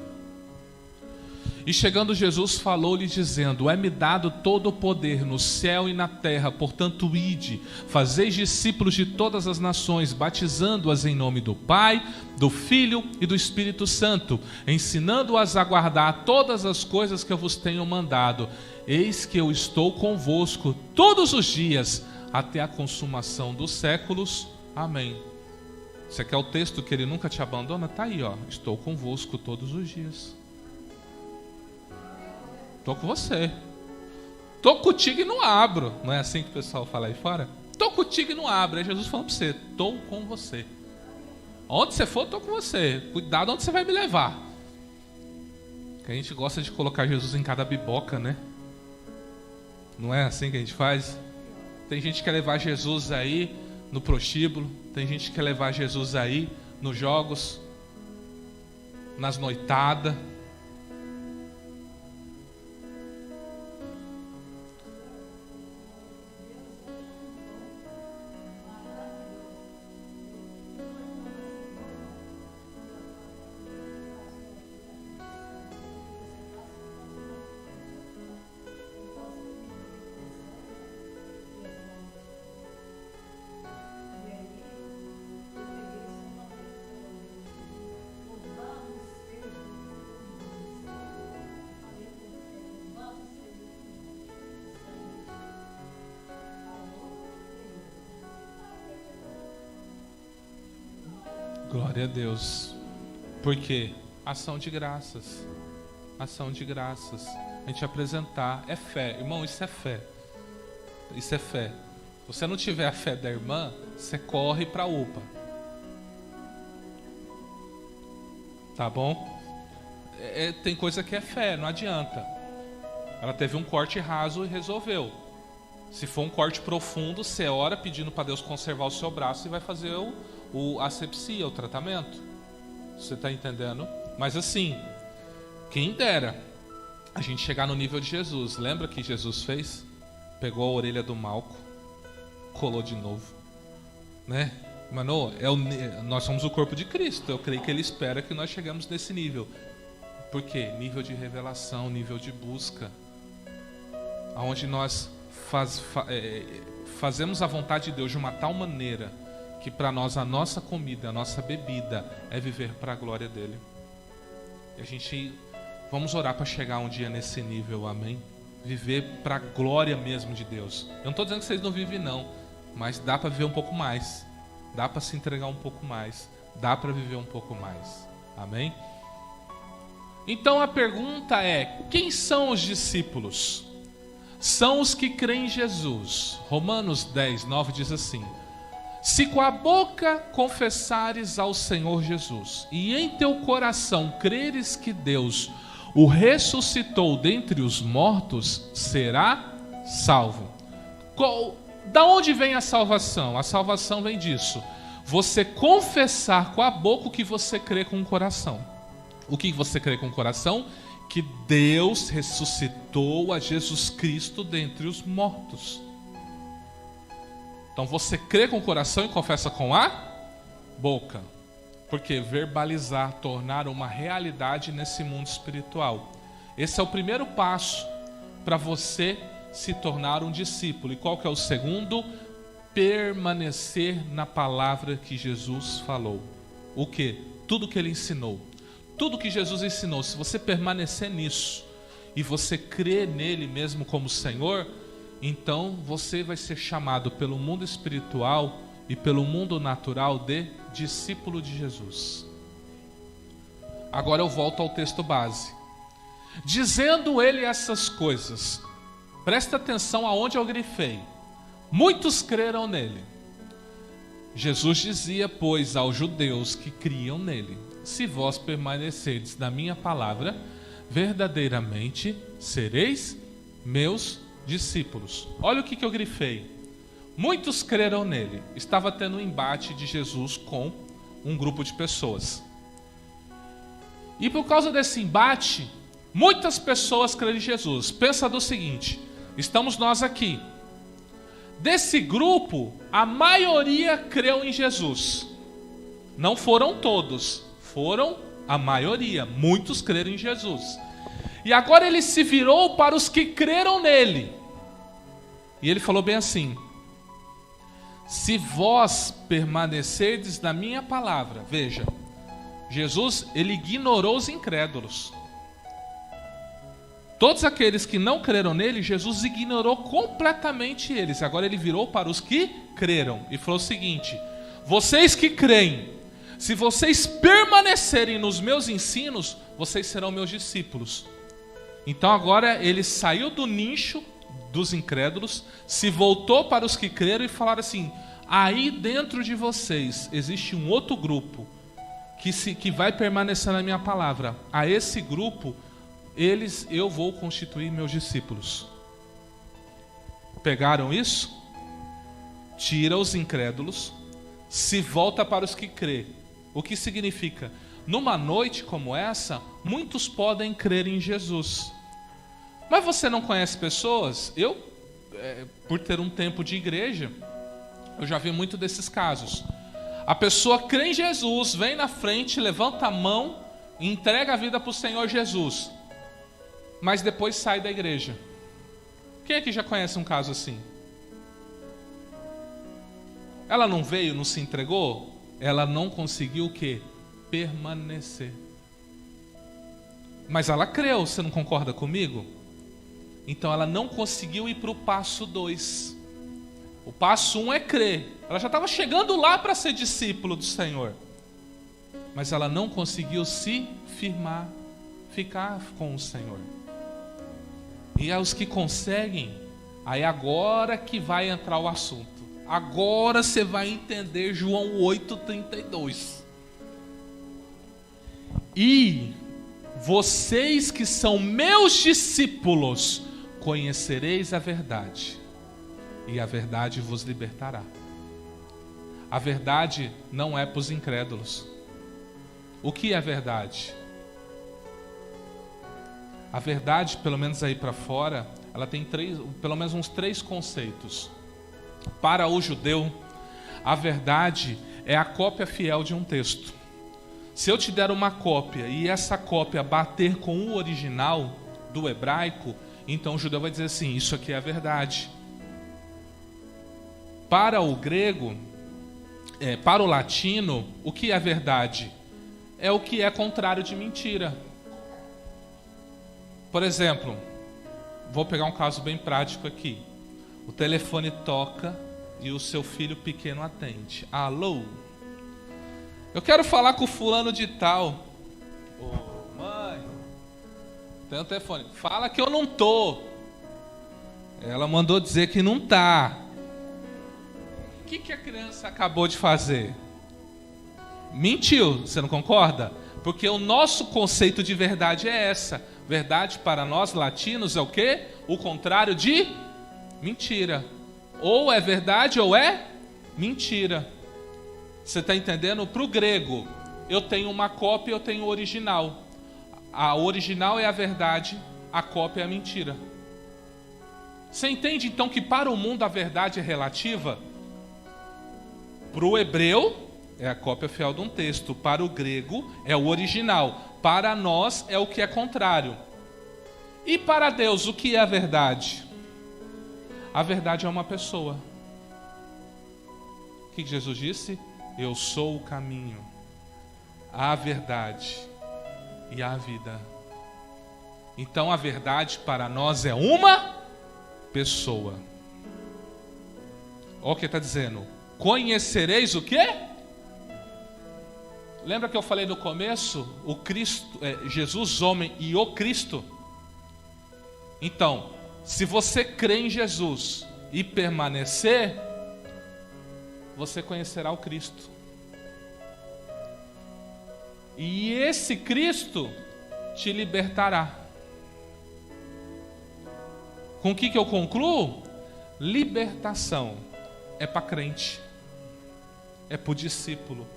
E chegando Jesus falou-lhe dizendo, é-me dado todo o poder no céu e na terra, portanto ide, fazeis discípulos de todas as nações, batizando-as em nome do Pai, do Filho e do Espírito Santo, ensinando-as a guardar todas as coisas que eu vos tenho mandado. Eis que eu estou convosco todos os dias, até a consumação dos séculos. Amém. Você quer o texto que ele nunca te abandona? Está aí, ó. Estou convosco todos os dias. Estou com você. Estou contigo e não abro. Não é assim que o pessoal fala aí fora? Estou contigo e não abro. É Jesus falando para você: estou com você. Onde você for, estou com você. Cuidado onde você vai me levar. Que a gente gosta de colocar Jesus em cada biboca, né? Não é assim que a gente faz? Tem gente que quer levar Jesus aí no prostíbulo. Tem gente que quer levar Jesus aí nos jogos, nas noitadas. Glória a Deus. Por quê? Ação de graças. Ação de graças. A gente apresentar. É fé. Irmão, isso é fé. Isso é fé. Se você não tiver a fé da irmã, você corre para a UPA. Tá bom? Tem coisa que é fé, não adianta. Ela teve um corte raso e resolveu. Se for um corte profundo, você ora pedindo para Deus conservar o seu braço e vai fazer a asepsia, o tratamento. Você está entendendo? Mas assim, quem dera a gente chegar no nível de Jesus. Lembra que Jesus fez? Pegou a orelha do Malco, colou de novo, né? Mano, nós somos o corpo de Cristo. Eu creio que Ele espera que nós chegamos nesse nível. Por quê? Nível de revelação, nível de busca, aonde nós fazemos a vontade de Deus de uma tal maneira que para nós a nossa comida, a nossa bebida é viver para a glória dele. E a gente vamos orar para chegar um dia nesse nível, amém? Viver para a glória mesmo de Deus. Eu não estou dizendo que vocês não vivem não, mas dá para viver um pouco mais, dá para se entregar um pouco mais, dá para viver um pouco mais, amém? Então a pergunta é: quem são os discípulos? São os que creem em Jesus. Romanos 10, 9 diz assim: se com a boca confessares ao Senhor Jesus e em teu coração creres que Deus o ressuscitou dentre os mortos, será salvo. Da onde vem a salvação? A salvação vem disso: você confessar com a boca o que você crê com o coração. O que você crê com o coração? Que Deus ressuscitou a Jesus Cristo dentre os mortos. Então você crê com o coração e confessa com a boca. Porque verbalizar, tornar uma realidade nesse mundo espiritual. Esse é o primeiro passo para você se tornar um discípulo. E qual que é o segundo? Permanecer na palavra que Jesus falou. O quê? Tudo que ele ensinou. Tudo que Jesus ensinou, se você permanecer nisso e você crer nele mesmo como Senhor, então você vai ser chamado pelo mundo espiritual e pelo mundo natural de discípulo de Jesus. Agora eu volto ao texto base. Dizendo ele essas coisas, presta atenção aonde eu grifei. Muitos creram nele. Jesus dizia, pois, aos judeus que criam nele: se vós permanecerdes na minha palavra, verdadeiramente sereis meus discípulos. Olha o que eu grifei. Muitos creram nele. Estava tendo um embate de Jesus com um grupo de pessoas. E por causa desse embate, muitas pessoas creram em Jesus. Pensa do seguinte: estamos nós aqui. Desse grupo, a maioria creu em Jesus. Não foram todos, foram a maioria. Muitos creram em Jesus. E agora ele se virou para os que creram nele. E ele falou bem assim: se vós permanecerdes na minha palavra. Veja, Jesus, ele ignorou os incrédulos. Todos aqueles que não creram nele, Jesus ignorou completamente eles. Agora ele virou para os que creram e falou o seguinte: vocês que creem, se vocês permanecerem nos meus ensinos, vocês serão meus discípulos. Então agora ele saiu do nicho dos incrédulos, se voltou para os que creram e falaram assim: aí dentro de vocês existe um outro grupo que vai permanecer na minha palavra. A esse grupo, eu vou constituir meus discípulos. Pegaram isso? Tira os incrédulos, se volta para os que crê. O que significa? Numa noite como essa, muitos podem crer em Jesus. Mas você não conhece pessoas? Eu, por ter um tempo de igreja, eu já vi muito desses casos. A pessoa crê em Jesus, vem na frente, levanta a mão e entrega a vida para o Senhor Jesus. Mas depois sai da igreja. Quem aqui já conhece um caso assim? Ela não veio, não se entregou? Ela não conseguiu o quê? Permanecer. Mas ela creu, você não concorda comigo? Então ela não conseguiu ir para o passo 2. O passo 1 é crer. Ela já estava chegando lá para ser discípulo do Senhor. Mas ela não conseguiu se firmar, ficar com o Senhor. E aos que conseguem, aí agora que vai entrar o assunto. Agora você vai entender João 8,32. E vocês que são meus discípulos, conhecereis a verdade, e a verdade vos libertará. A verdade não é para os incrédulos. O que é verdade? A verdade, pelo menos aí para fora, ela tem pelo menos uns 3 conceitos. Para o judeu, a verdade é a cópia fiel de um texto. Se eu te der uma cópia e essa cópia bater com o original do hebraico, então o judeu vai dizer assim: isso aqui é a verdade. Para o grego, para o latino, o que é verdade? É o que é contrário de mentira. Por exemplo, vou pegar um caso bem prático aqui. O telefone toca e o seu filho pequeno atende. Alô? Eu quero falar com o fulano de tal. Ô, mãe, tem um telefone. Fala que eu não tô. Ela mandou dizer que não tá. O que a criança acabou de fazer? Mentiu, você não concorda? Porque o nosso conceito de verdade é essa. Verdade para nós latinos é o quê? O contrário de mentira. Ou é verdade ou é mentira. Você está entendendo? Para o grego, eu tenho uma cópia e eu tenho o original. A original é a verdade, a cópia é a mentira. Você entende então que para o mundo a verdade é relativa? Para o hebreu é a cópia fiel de um texto. Para o grego é o original. Para nós é o que é contrário. E para Deus, o que é a verdade? A verdade é uma pessoa. O que Jesus disse? Eu sou o caminho, a verdade e a vida. Então a verdade para nós é uma pessoa. Olha o que está dizendo. Conhecereis o quê? Lembra que eu falei no começo? O Cristo, Jesus homem e o Cristo. Então, se você crê em Jesus e permanecer, você conhecerá o Cristo. E esse Cristo te libertará. Com o que eu concluo? Libertação é para crente, é para o discípulo.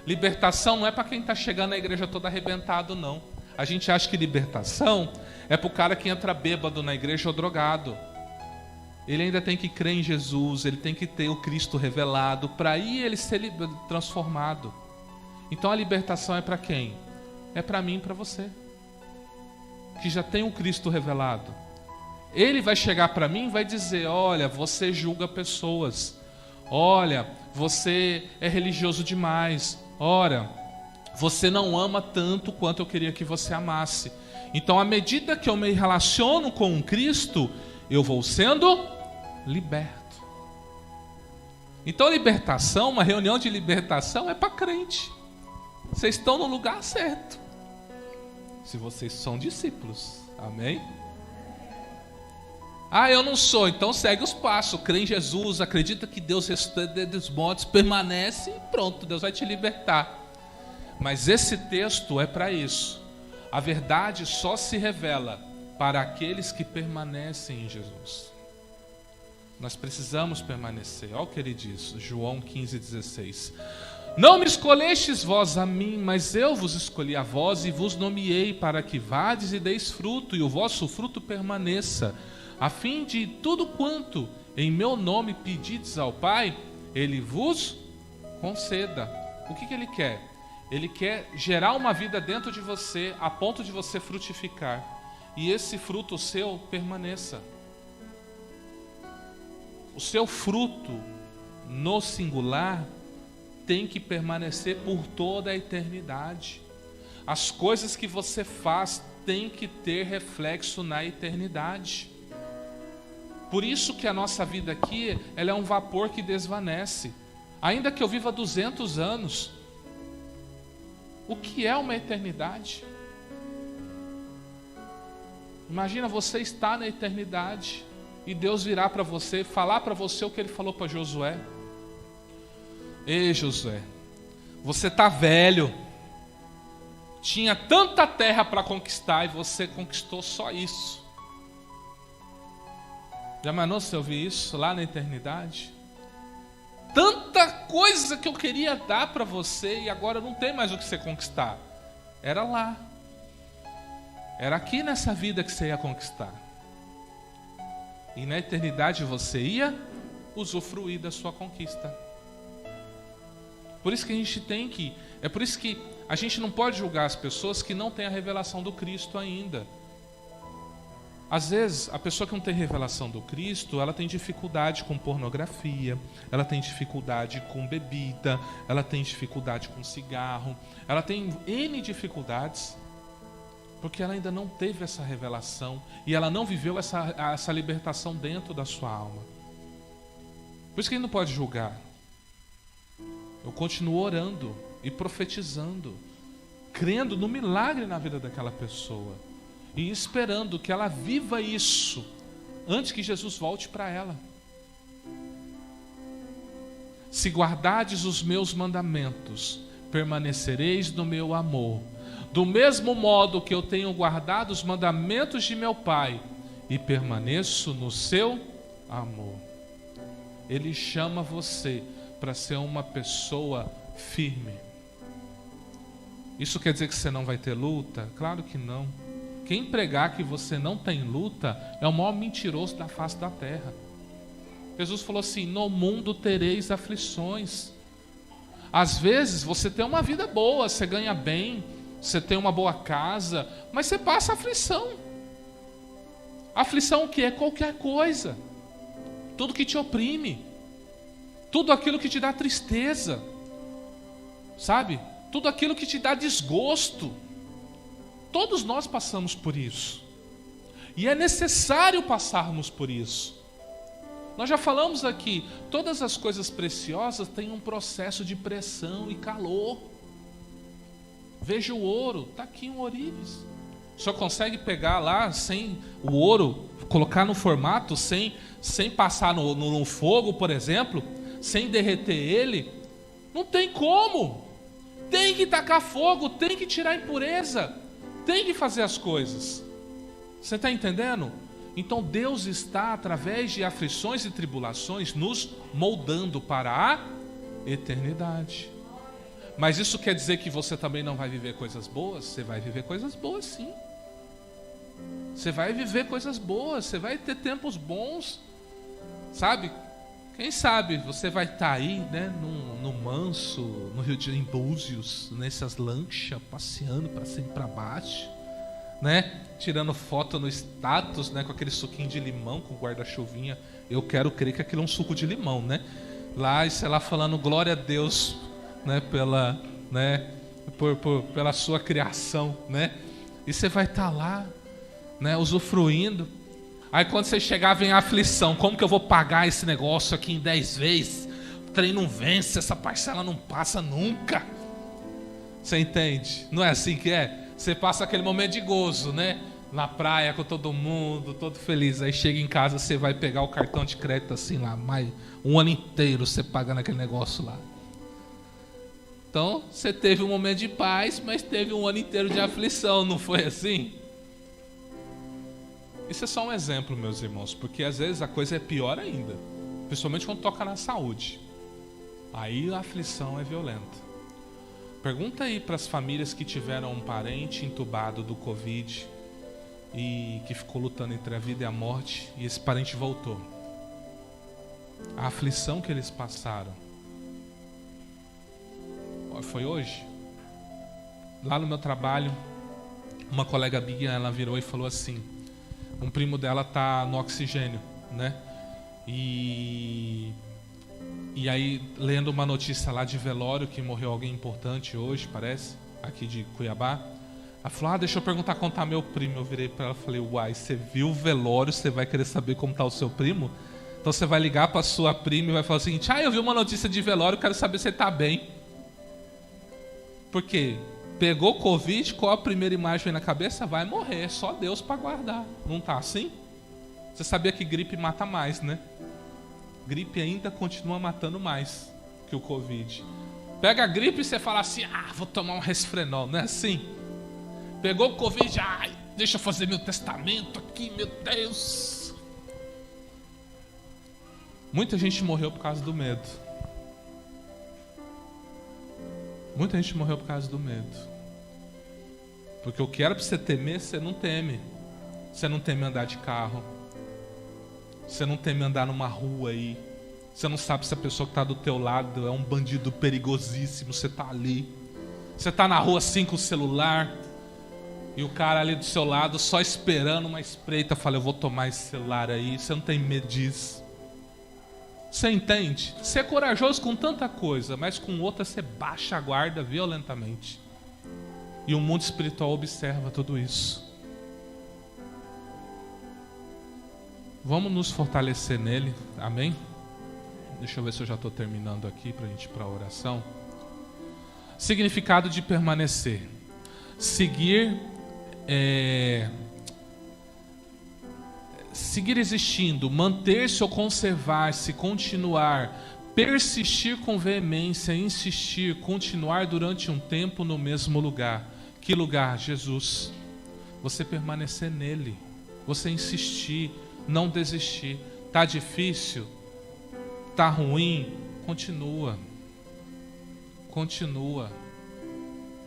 Libertação não é para quem está chegando na igreja todo arrebentado, não. A gente acha que libertação é para o cara que entra bêbado na igreja ou drogado. Ele ainda tem que crer em Jesus, ele tem que ter o Cristo revelado, para aí ele ser transformado. Então a libertação é para quem? É para mim e para você, que já tem o Cristo revelado. Ele vai chegar para mim e vai dizer: olha, você julga pessoas. Olha, você é religioso demais. Olha, você não ama tanto quanto eu queria que você amasse. Então, à medida que eu me relaciono com Cristo, eu vou sendo liberto. Então, libertação, uma reunião de libertação é para crente. Vocês estão no lugar certo. Se vocês são discípulos. Amém? Ah, eu não sou. Então segue os passos. Crê em Jesus, acredita que Deus ressuscita dos mortos, permanece e pronto, Deus vai te libertar. Mas esse texto é para isso. A verdade só se revela para aqueles que permanecem em Jesus. Nós precisamos permanecer. Olha o que ele diz, João 15,16. Não me escolhestes vós a mim, mas eu vos escolhi a vós e vos nomeei para que vades e deis fruto, e o vosso fruto permaneça, a fim de tudo quanto em meu nome pedides ao Pai, Ele vos conceda. O que Ele quer? Ele quer gerar uma vida dentro de você, a ponto de você frutificar, e esse fruto seu permaneça. O seu fruto, no singular, tem que permanecer por toda a eternidade. As coisas que você faz têm que ter reflexo na eternidade. Por isso que a nossa vida aqui, ela é um vapor que desvanece. Ainda que eu viva 200 anos, o que é uma eternidade? Imagina você estar na eternidade e Deus virá para você, falar para você o que Ele falou para Josué. Ei, Josué, você está velho, tinha tanta terra para conquistar e você conquistou só isso. Já imaginou se eu ouvir isso lá na eternidade? Tanta coisa que eu queria dar para você e agora não tem mais o que você conquistar. Era lá, era aqui nessa vida que você ia conquistar. E na eternidade você ia usufruir da sua conquista. Por isso que a gente tem que... É por isso que a gente não pode julgar as pessoas que não têm a revelação do Cristo ainda. Às vezes, a pessoa que não tem revelação do Cristo, ela tem dificuldade com pornografia, ela tem dificuldade com bebida, ela tem dificuldade com cigarro, ela tem N dificuldades, porque ela ainda não teve essa revelação e ela não viveu essa libertação dentro da sua alma. Por isso que a gente não pode julgar. Eu continuo orando e profetizando, crendo no milagre na vida daquela pessoa e esperando que ela viva isso antes que Jesus volte para ela. Se guardardes os meus mandamentos, permanecereis no meu amor, do mesmo modo que eu tenho guardado os mandamentos de meu Pai e permaneço no seu amor. Ele chama você para ser uma pessoa firme. Isso quer dizer que você não vai ter luta? Claro que não. Quem pregar que você não tem luta é o maior mentiroso da face da terra. Jesus falou assim: no mundo tereis aflições. Às vezes você tem uma vida boa, você ganha bem, você tem uma boa casa, mas você passa aflição. Aflição o que é? Qualquer coisa. Tudo que te oprime, tudo aquilo que te dá tristeza, sabe? Tudo aquilo que te dá desgosto. Todos nós passamos por isso. E é necessário passarmos por isso. Nós já falamos aqui, todas as coisas preciosas têm um processo de pressão e calor. Veja o ouro, está aqui um ourives. Só consegue pegar lá sem o ouro, colocar no formato, sem passar no fogo, por exemplo, sem derreter ele. Não tem como. Tem que tacar fogo, tem que tirar a impureza, tem que fazer as coisas. Você está entendendo? Então Deus está, através de aflições e tribulações, nos moldando para a eternidade. Mas isso quer dizer que você também não vai viver coisas boas? Você vai viver coisas boas, sim. Você vai viver coisas boas, você vai ter tempos bons, sabe? Quem sabe você vai estar aí, né, no Manso, no Rio de Janeiro, em Búzios, nessas lanchas, passeando para cima e para baixo, né? Tirando foto no status, né, com aquele suquinho de limão, com guarda-chuvinha. Eu quero crer que aquilo é um suco de limão, né? Lá, sei lá, falando glória a Deus, né, pela sua criação, né? E você vai estar lá, né, usufruindo. Aí quando você chegar, vem a aflição. Como que eu vou pagar esse negócio aqui em 10 vezes? O trem não vence, essa parcela não passa nunca. Você entende? Não é assim que é? Você passa aquele momento de gozo, né? Na praia com todo mundo, todo feliz. Aí chega em casa, você vai pegar o cartão de crédito assim lá, mais um ano inteiro você pagando aquele negócio lá. Então, você teve um momento de paz, mas teve um ano inteiro de aflição, não foi assim? Isso é só um exemplo, meus irmãos, porque às vezes a coisa é pior ainda, principalmente quando toca na saúde. Aí a aflição é violenta. Pergunta aí para as famílias que tiveram um parente entubado do Covid e que ficou lutando entre a vida e a morte, e esse parente voltou. A aflição que eles passaram. Foi hoje, lá no meu trabalho, uma colega minha, ela virou e falou assim: um primo dela tá no oxigênio, né? E aí, lendo uma notícia lá de velório, que morreu alguém importante hoje, parece, aqui de Cuiabá, ela falou: deixa eu perguntar como tá meu primo. Eu virei para ela e falei: uai, você viu o velório, você vai querer saber como tá o seu primo? Então você vai ligar para sua prima e vai falar o seguinte: eu vi uma notícia de velório, quero saber se ele tá bem. Porque pegou Covid, qual a primeira imagem na cabeça? Vai morrer, só Deus para guardar. Não tá assim? Você sabia que gripe mata mais, né? Gripe ainda continua matando mais que o Covid. Pega a gripe e você fala assim: vou tomar um resfrenol. Não é assim? Pegou o Covid, deixa eu fazer meu testamento aqui, meu Deus. Muita gente morreu por causa do medo. Muita gente morreu por causa do medo. Porque o que era para você temer, você não teme. Você não teme andar de carro. Você não teme andar numa rua aí. Você não sabe se a pessoa que está do teu lado é um bandido perigosíssimo. Você está ali. Você está na rua assim com o celular. E o cara ali do seu lado só esperando uma espreita. Fala: eu vou tomar esse celular aí. Você não tem medo disso. Você entende? Você é corajoso com tanta coisa, mas com outra você baixa a guarda violentamente. E o mundo espiritual observa tudo isso. Vamos nos fortalecer nele, amém? Deixa eu ver se eu já estou terminando aqui para a gente ir para a oração. Significado de permanecer. Seguir existindo, manter-se ou conservar-se, continuar, persistir com veemência, insistir, continuar durante um tempo no mesmo lugar. Que lugar? Jesus. Você permanecer nele, você insistir, não desistir. Tá difícil? Tá ruim? Continua. Continua.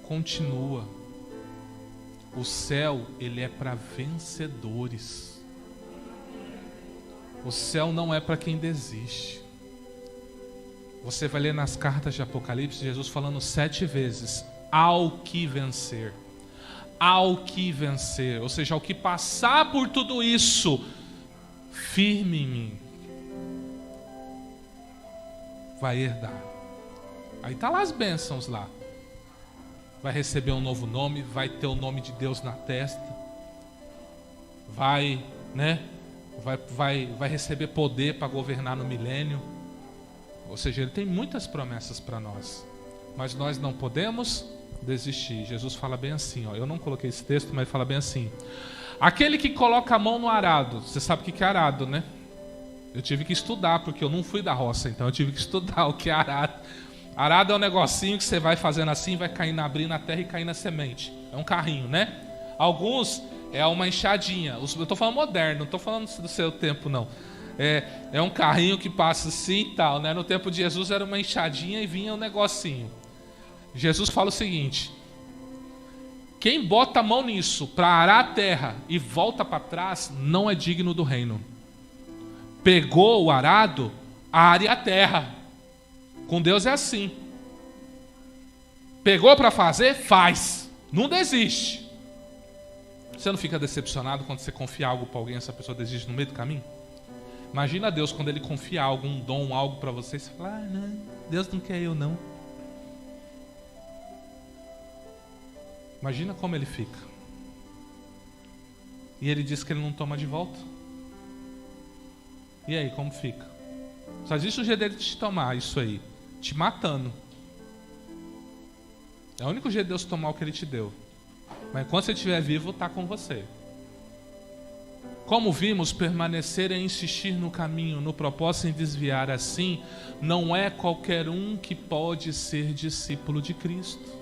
Continua. O céu, ele é para vencedores. O céu não é para quem desiste. Você vai ler nas cartas de Apocalipse, Jesus falando 7 vezes: ao que vencer. Ao que vencer. Ou seja, ao que passar por tudo isso, firme em mim, vai herdar. Aí tá lá as bênçãos lá. Vai receber um novo nome, vai ter o nome de Deus na testa. Vai, né? Vai receber poder para governar no milênio. Ou seja, ele tem muitas promessas para nós. Mas nós não podemos desistir. Jesus fala bem assim, eu não coloquei esse texto, mas ele fala bem assim: aquele que coloca a mão no arado. Você sabe o que é arado, né? Eu tive que estudar, porque eu não fui da roça, então eu tive que estudar o que é arado. Arado é um negocinho que você vai fazendo assim, vai caindo, abrindo a terra e caindo na semente. É um carrinho, né? Alguns é uma enxadinha. Eu estou falando moderno, não estou falando do seu tempo, não. É um carrinho que passa assim e tal, né? No tempo de Jesus era uma enxadinha e vinha um negocinho. Jesus fala o seguinte: quem bota a mão nisso para arar a terra e volta para trás não é digno do reino. Pegou o arado, are a terra. Com Deus é assim. Pegou para fazer, faz. Não desiste. Você não fica decepcionado quando você confia algo para alguém e essa pessoa desiste no meio do caminho? Imagina Deus quando Ele confia algo, um dom, algo para você, e você fala: não, Deus não quer eu não. Imagina como Ele fica. E Ele diz que Ele não toma de volta. E aí, como fica? Só existe o jeito dele de te tomar isso aí, te matando. É o único jeito de Deus tomar o que Ele te deu. Mas enquanto você estiver vivo, está com você. Como vimos, permanecer é insistir no caminho, no propósito em desviar assim, não é qualquer um que pode ser discípulo de Cristo.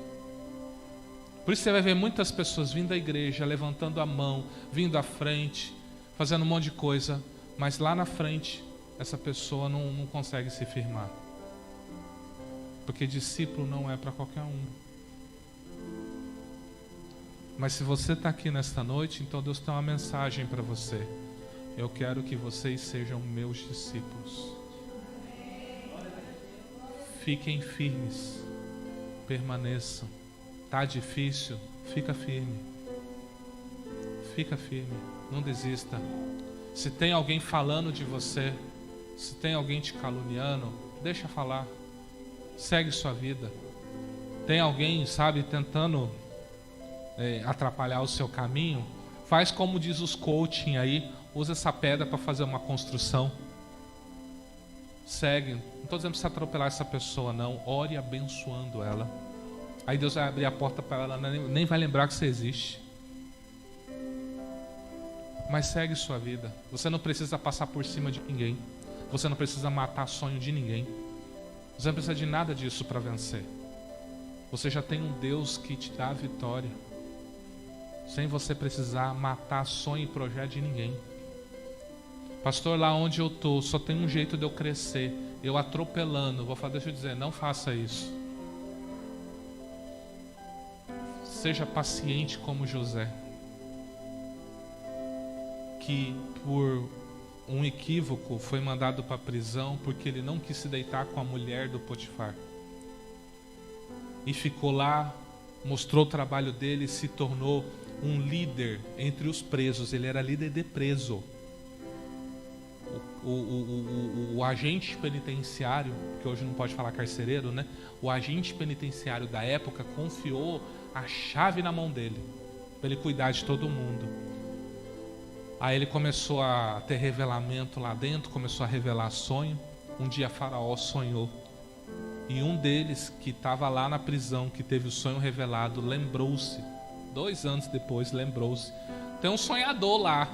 Por isso você vai ver muitas pessoas vindo à igreja, levantando a mão, vindo à frente, fazendo um monte de coisa, mas lá na frente, essa pessoa não consegue se firmar. Porque discípulo não é para qualquer um. Mas se você está aqui nesta noite, então Deus tem uma mensagem para você. Eu quero que vocês sejam meus discípulos. Fiquem firmes, permaneçam. Tá difícil? Fica firme. Fica firme, não desista. Se tem alguém falando de você, se tem alguém te caluniando, deixa falar. Segue sua vida. Tem alguém, sabe, tentando atrapalhar o seu caminho, faz como diz os coaching aí, usa essa pedra para fazer uma construção. Segue, não estou dizendo para você atropelar essa pessoa não, ore abençoando ela. Aí Deus vai abrir a porta para ela, nem vai lembrar que você existe. Mas segue sua vida. Você não precisa passar por cima de ninguém. Você não precisa matar sonho de ninguém. Você não precisa de nada disso para vencer. Você já tem um Deus que te dá a vitória, sem você precisar matar sonho e projeto de ninguém. Pastor, lá onde eu estou, só tem um jeito de eu crescer, eu atropelando. Vou falar, deixa eu dizer, não faça isso. Seja paciente como José, que por um equívoco foi mandado para a prisão porque ele não quis se deitar com a mulher do Potifar. E ficou lá, mostrou o trabalho dele, se tornou um líder entre os presos. Ele era líder de preso. O agente penitenciário, que hoje não pode falar carcereiro, né? O agente penitenciário da época confiou a chave na mão dele, para ele cuidar de todo mundo. Aí ele começou a ter revelamento lá dentro, começou a revelar sonho. Um dia Faraó sonhou. E um deles, que estava lá na prisão, que teve o sonho revelado, lembrou-se. 2 anos depois, lembrou-se. Tem um sonhador lá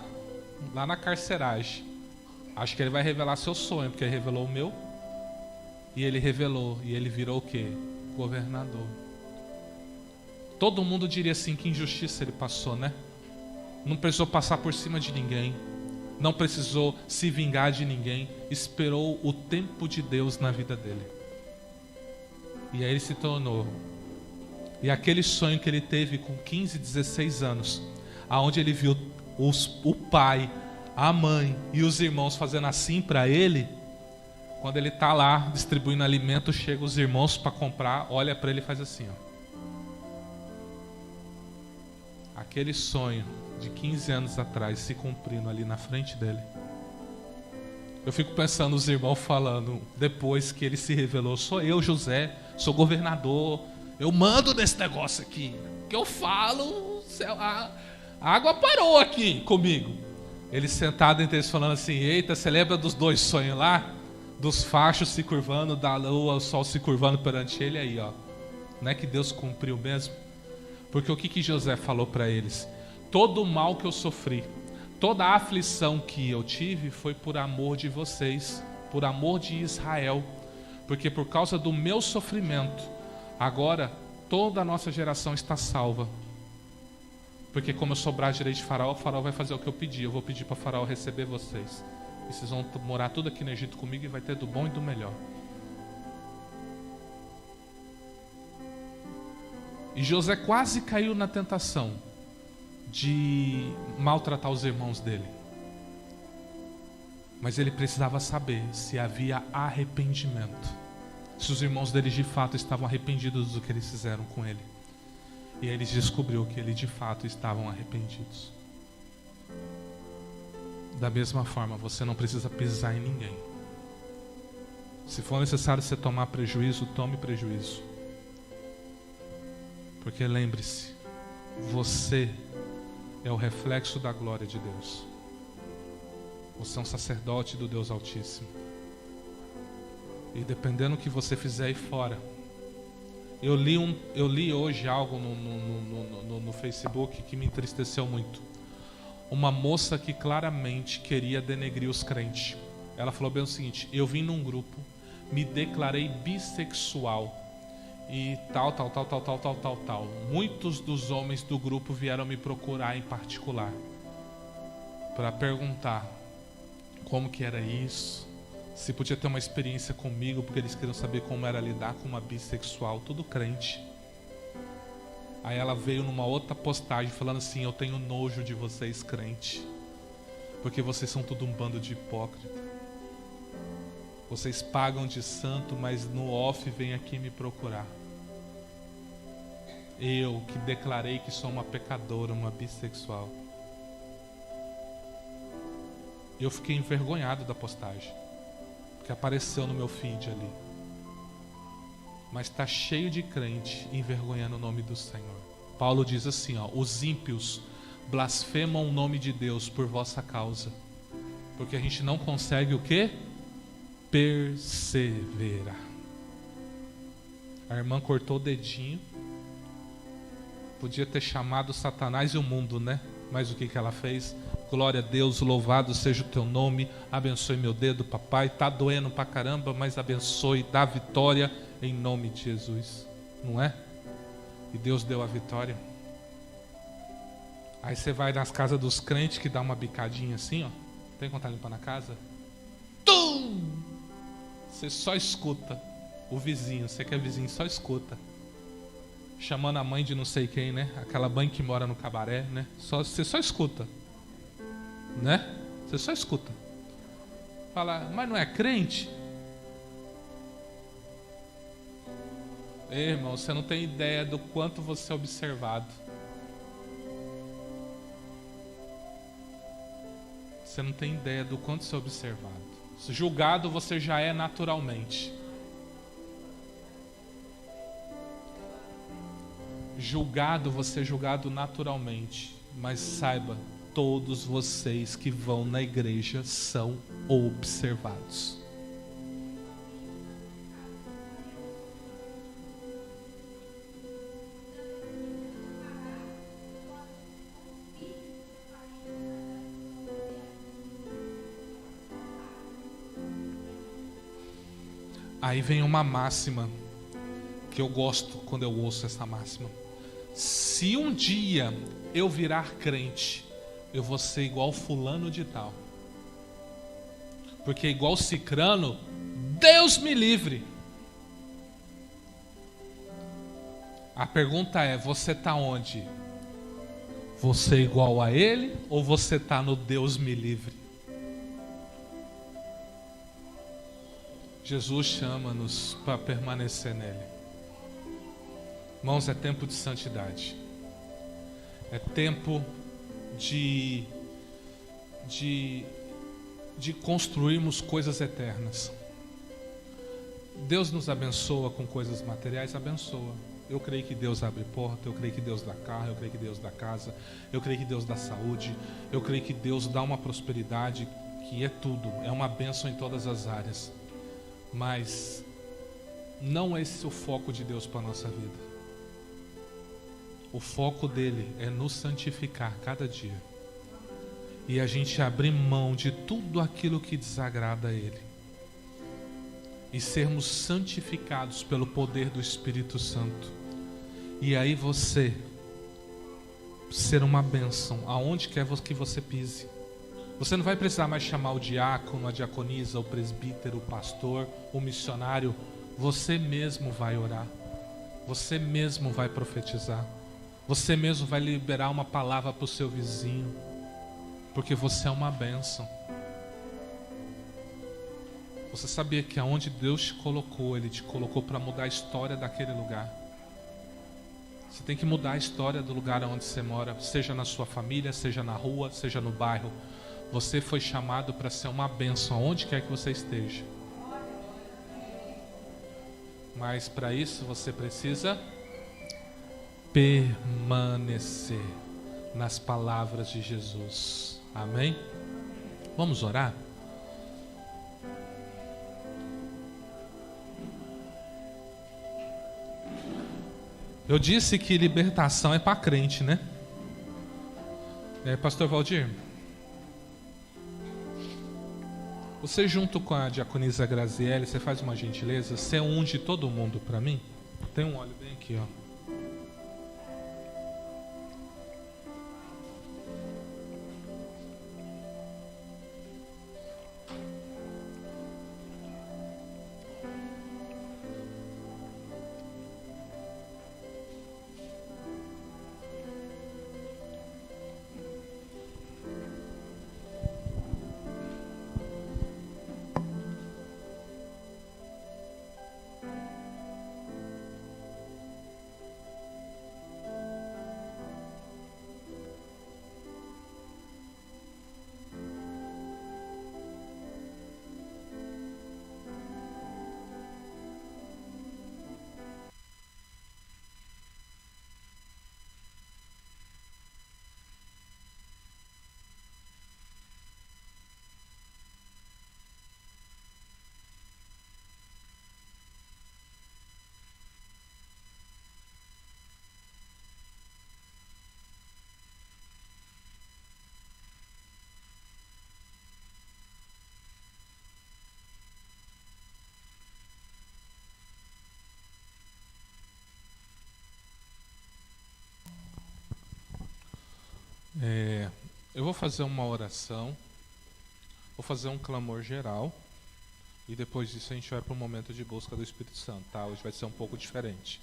na carceragem. Acho que ele vai revelar seu sonho, porque ele revelou o meu. E ele revelou, e ele virou o quê? Governador. Todo mundo diria assim, que injustiça ele passou, né? Não precisou passar por cima de ninguém. Não precisou se vingar de ninguém. Esperou o tempo de Deus na vida dele. E aí ele se tornou. E aquele sonho que ele teve com 15, 16 anos, aonde ele viu o pai, a mãe e os irmãos fazendo assim para ele, quando ele está lá distribuindo alimento, chegam os irmãos para comprar, olha para ele e faz assim, ó. Aquele sonho de 15 anos atrás se cumprindo ali na frente dele. Eu fico pensando os irmãos falando, depois que ele se revelou, sou eu, José, sou governador, eu mando nesse negócio aqui, que eu falo, a água parou aqui comigo. Ele sentado entre eles falando assim, eita, você lembra dos 2 sonhos lá? Dos fachos se curvando, da lua, o sol se curvando perante ele aí, ó. Não é que Deus cumpriu mesmo? Porque o que José falou para eles? Todo o mal que eu sofri, toda a aflição que eu tive foi por amor de vocês, por amor de Israel. Porque por causa do meu sofrimento, agora toda a nossa geração está salva. Porque como eu sou braço direito de Faraó, o Faraó vai fazer o que eu pedi. Eu vou pedir para Faraó receber vocês. E vocês vão morar tudo aqui no Egito comigo e vai ter do bom e do melhor. E José quase caiu na tentação de maltratar os irmãos dele. Mas ele precisava saber se havia arrependimento. Se os irmãos dele de fato estavam arrependidos do que eles fizeram com ele. E aí eles descobriu que eles de fato estavam arrependidos. Da mesma forma, você não precisa pisar em ninguém. Se for necessário você tomar prejuízo, tome prejuízo. Porque lembre-se, você é o reflexo da glória de Deus. Você é um sacerdote do Deus Altíssimo. E dependendo do que você fizer aí fora, Eu li hoje algo no Facebook que me entristeceu muito. Uma moça que claramente queria denegrir os crentes. Ela falou bem o seguinte: eu vim num grupo, me declarei bissexual e tal. Muitos dos homens do grupo vieram me procurar em particular para perguntar como que era isso, se podia ter uma experiência comigo, porque eles queriam saber como era lidar com uma bissexual, tudo crente. Aí ela veio numa outra postagem falando assim: eu tenho nojo de vocês, crente, porque vocês são tudo um bando de hipócrita. Vocês pagam de santo, mas no off vem aqui me procurar. Eu que declarei que sou uma pecadora, uma bissexual. Eu fiquei envergonhado da postagem, que apareceu no meu feed ali. Mas está cheio de crente envergonhando o nome do Senhor. Paulo diz assim, os ímpios blasfemam o nome de Deus por vossa causa, porque a gente não consegue o quê? Perseverar. A irmã cortou o dedinho. Podia ter chamado Satanás e o mundo, né? Mas o que ela fez? Glória a Deus, louvado seja o teu nome. Abençoe meu dedo, papai. Tá doendo pra caramba, mas abençoe, dá vitória em nome de Jesus. Não é? E Deus deu a vitória. Aí você vai nas casas dos crentes que dá uma bicadinha assim, ó. Tem vontade de limpar na casa? Tum! Você só escuta o vizinho. Você que é vizinho, só escuta. Chamando a mãe de não sei quem, né? Aquela mãe que mora no cabaré, né? Você só escuta, né? Você só escuta. Fala, mas não é crente? Ei, irmão, você não tem ideia do quanto você é observado. Você não tem ideia do quanto você é observado. Julgado você já é naturalmente. Julgado, você é julgado naturalmente. Mas saiba, todos vocês que vão na igreja são observados. Aí vem uma máxima que eu gosto quando eu ouço essa máxima. Se um dia eu virar crente, eu vou ser igual fulano de tal. Porque igual cicrano, Deus me livre. A pergunta é, você está onde? Você é igual a ele ou você está no Deus me livre? Jesus chama-nos para permanecer nele. Irmãos, é tempo de santidade. É tempo de construirmos coisas eternas. Deus nos abençoa com coisas materiais, abençoa. Eu creio que Deus abre porta, eu creio que Deus dá carro, eu creio que Deus dá casa, eu creio que Deus dá saúde, eu creio que Deus dá uma prosperidade que é tudo, é uma bênção em todas as áreas. Mas não é esse o foco de Deus para a nossa vida. O foco dele é nos santificar cada dia. E a gente abrir mão de tudo aquilo que desagrada a ele. E sermos santificados pelo poder do Espírito Santo. E aí você ser uma bênção aonde quer que você pise. Você não vai precisar mais chamar o diácono, a diaconisa, o presbítero, o pastor, o missionário. Você mesmo vai orar. Você mesmo vai profetizar. Você mesmo vai liberar uma palavra para o seu vizinho. Porque você é uma bênção. Você sabia que aonde Deus te colocou, Ele te colocou para mudar a história daquele lugar. Você tem que mudar a história do lugar onde você mora. Seja na sua família, seja na rua, seja no bairro. Você foi chamado para ser uma bênção aonde quer que você esteja. Mas para isso você precisa permanecer nas palavras de Jesus. Amém? Vamos orar? Eu disse que libertação é para crente, né? Pastor Valdir, você junto com a diaconisa Graziele, você faz uma gentileza, você unge todo mundo para mim? Tem um óleo bem aqui, ó. Eu vou fazer uma oração, vou fazer um clamor geral e depois disso a gente vai para um momento de busca do Espírito Santo, tá? Hoje vai ser um pouco diferente.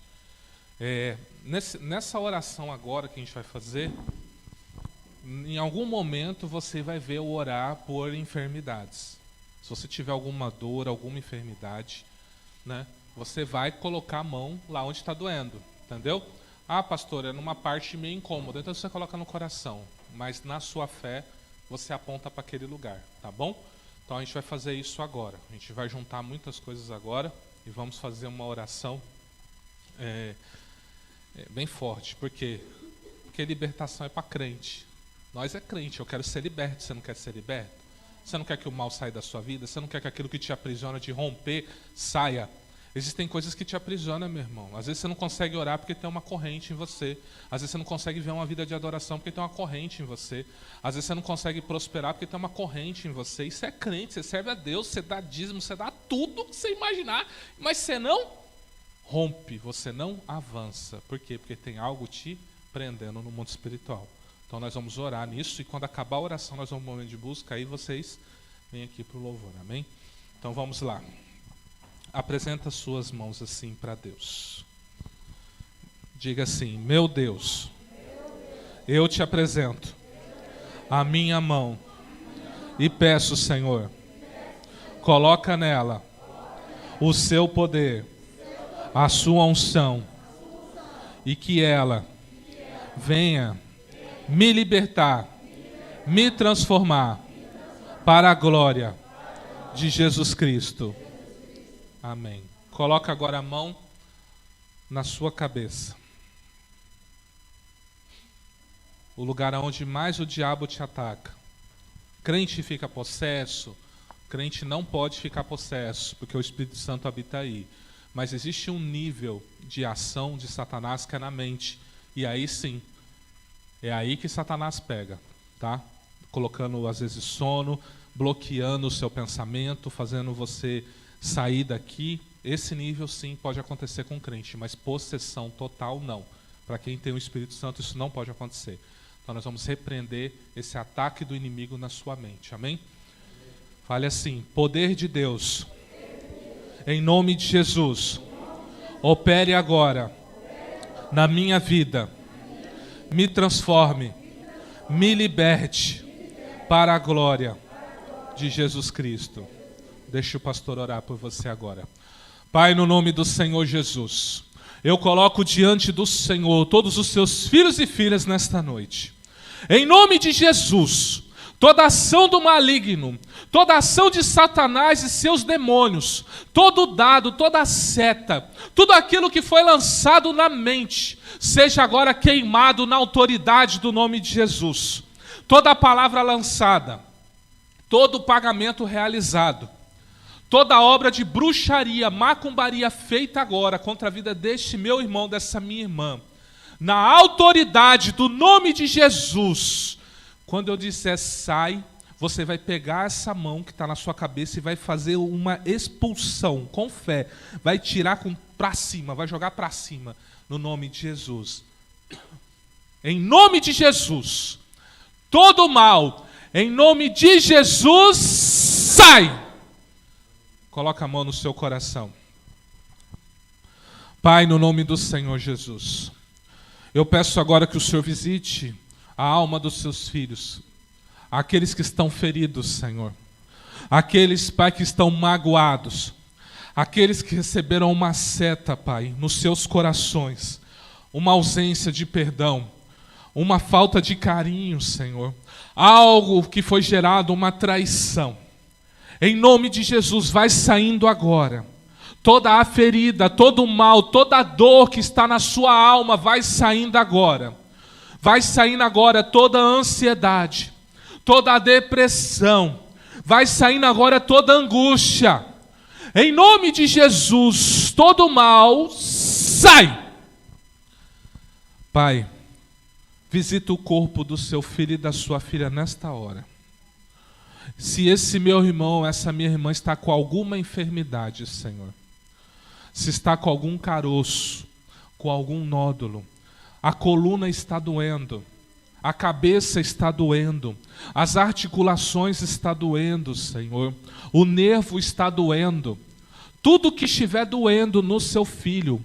Nessa oração agora que a gente vai fazer, em algum momento você vai ver eu orar por enfermidades. Se você tiver alguma dor, alguma enfermidade, né, você vai colocar a mão lá onde está doendo, entendeu? Ah, pastor, é numa parte meio incômoda, então você coloca no coração, mas na sua fé você aponta para aquele lugar, tá bom? Então a gente vai fazer isso agora, a gente vai juntar muitas coisas agora e vamos fazer uma oração bem forte, porque libertação é para crente, nós é crente, eu quero ser liberto, você não quer ser liberto? Você não quer que o mal saia da sua vida? Você não quer que aquilo que te aprisiona, de romper, saia? Existem coisas que te aprisionam, meu irmão. Às vezes você não consegue orar porque tem uma corrente em você. Às vezes você não consegue ver uma vida de adoração porque tem uma corrente em você. Às vezes você não consegue prosperar porque tem uma corrente em você. Isso é crente, você serve a Deus, você dá dízimo, você dá tudo que você imaginar. Mas você não rompe, você não avança. Por quê? Porque tem algo te prendendo no mundo espiritual. Então nós vamos orar nisso e quando acabar a oração nós vamos um momento de busca. Aí vocês vêm aqui para o louvor, amém? Então vamos lá. Apresenta suas mãos assim para Deus. Diga assim: meu Deus, eu te apresento a minha mão e peço, Senhor, coloca nela o seu poder, a sua unção, e que ela venha me libertar, me transformar para a glória de Jesus Cristo. Amém. Coloca agora a mão na sua cabeça. O lugar onde mais o diabo te ataca. Crente fica possesso. Crente não pode ficar possesso, porque o Espírito Santo habita aí. Mas existe um nível de ação de Satanás que é na mente. E aí sim, é aí que Satanás pega, tá? Colocando às vezes sono, bloqueando o seu pensamento, fazendo você sair daqui. Esse nível sim pode acontecer com o crente, mas possessão total não. Para quem tem o Espírito Santo isso não pode acontecer. Então nós vamos repreender esse ataque do inimigo na sua mente, amém? Fale assim: poder de Deus, em nome de Jesus, opere agora na minha vida, me transforme, me liberte para a glória de Jesus Cristo. Deixa o pastor orar por você agora. Pai, no nome do Senhor Jesus, eu coloco diante do Senhor todos os seus filhos e filhas nesta noite. Em nome de Jesus, toda ação do maligno, toda ação de Satanás e seus demônios, todo dado, toda seta, tudo aquilo que foi lançado na mente, seja agora queimado na autoridade do nome de Jesus. Toda a palavra lançada, todo o pagamento realizado, toda obra de bruxaria, macumbaria feita agora contra a vida deste meu irmão, dessa minha irmã, na autoridade do nome de Jesus, quando eu disser sai, você vai pegar essa mão que está na sua cabeça e vai fazer uma expulsão com fé, vai tirar para cima, vai jogar para cima, no nome de Jesus. Em nome de Jesus, todo mal, em nome de Jesus, sai! Coloca a mão no seu coração. Pai, no nome do Senhor Jesus, eu peço agora que o Senhor visite a alma dos seus filhos, aqueles que estão feridos, Senhor, aqueles, Pai, que estão magoados, aqueles que receberam uma seta, Pai, nos seus corações, uma ausência de perdão, uma falta de carinho, Senhor, algo que foi gerado, uma traição. Em nome de Jesus, vai saindo agora. Toda a ferida, todo o mal, toda a dor que está na sua alma, vai saindo agora. Vai saindo agora toda a ansiedade, toda a depressão. Vai saindo agora toda a angústia. Em nome de Jesus, todo o mal, sai! Pai, visita o corpo do seu filho e da sua filha nesta hora. Se esse meu irmão, essa minha irmã está com alguma enfermidade, Senhor, se está com algum caroço, com algum nódulo, a coluna está doendo, a cabeça está doendo, as articulações estão doendo, Senhor, o nervo está doendo, tudo que estiver doendo no seu filho,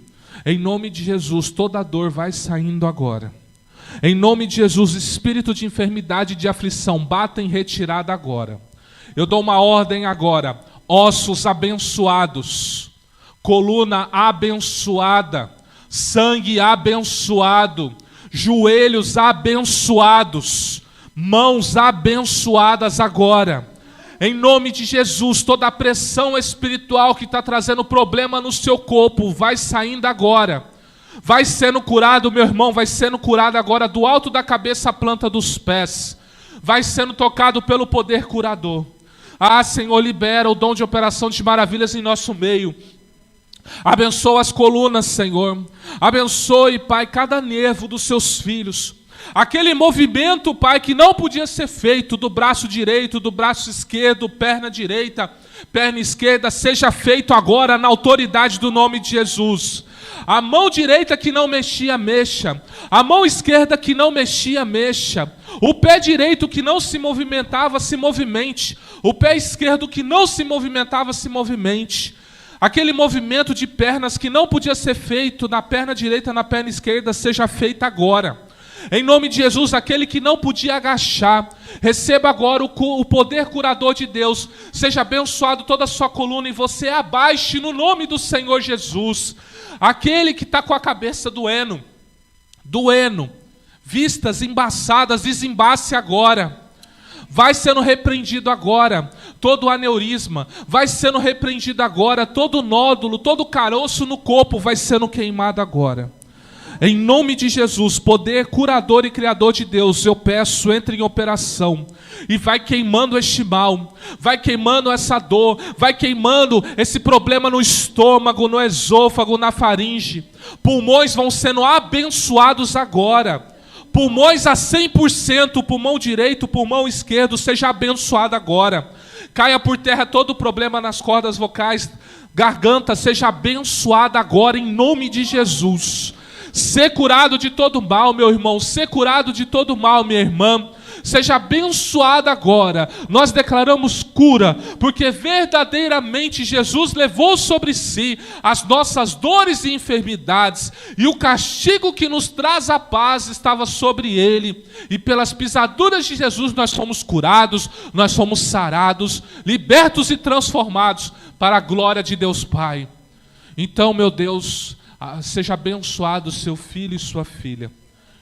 em nome de Jesus, toda dor vai saindo agora. Em nome de Jesus, espírito de enfermidade e de aflição, bata em retirada agora. Eu dou uma ordem agora, ossos abençoados, coluna abençoada, sangue abençoado, joelhos abençoados, mãos abençoadas agora. Em nome de Jesus, toda a pressão espiritual que está trazendo problema no seu corpo, vai saindo agora. Vai sendo curado, meu irmão, vai sendo curado agora do alto da cabeça à planta dos pés. Vai sendo tocado pelo poder curador. Ah, Senhor, libera o dom de operação de maravilhas em nosso meio. Abençoa as colunas, Senhor. Abençoe, Pai, cada nervo dos seus filhos. Aquele movimento, Pai, que não podia ser feito do braço direito, do braço esquerdo, perna direita, perna esquerda, seja feito agora na autoridade do nome de Jesus. A mão direita que não mexia, mexa. A mão esquerda que não mexia, mexa. O pé direito que não se movimentava, se movimente. O pé esquerdo que não se movimentava, se movimente. Aquele movimento de pernas que não podia ser feito na perna direita, na perna esquerda, seja feito agora. Em nome de Jesus, aquele que não podia agachar, receba agora o poder curador de Deus. Seja abençoado toda a sua coluna e você abaixe no nome do Senhor Jesus. Aquele que está com a cabeça doendo, vistas embaçadas, desembace agora. Vai sendo repreendido agora todo aneurisma, vai sendo repreendido agora todo nódulo, todo caroço no corpo vai sendo queimado agora. Em nome de Jesus, poder curador e criador de Deus, eu peço, entre em operação e vai queimando este mal, vai queimando essa dor, vai queimando esse problema no estômago, no esôfago, na faringe. Pulmões vão sendo abençoados agora. Pulmões a 100%, pulmão direito, pulmão esquerdo, seja abençoado agora. Caia por terra todo o problema nas cordas vocais, garganta, seja abençoada agora em nome de Jesus. Ser curado de todo mal, meu irmão, ser curado de todo mal, minha irmã. Seja abençoada agora. Nós declaramos cura, porque verdadeiramente Jesus levou sobre si as nossas dores e enfermidades, e o castigo que nos traz a paz estava sobre ele, e pelas pisaduras de Jesus nós fomos curados, nós fomos sarados, libertos e transformados para a glória de Deus Pai. Então, meu Deus, seja abençoado seu filho e sua filha,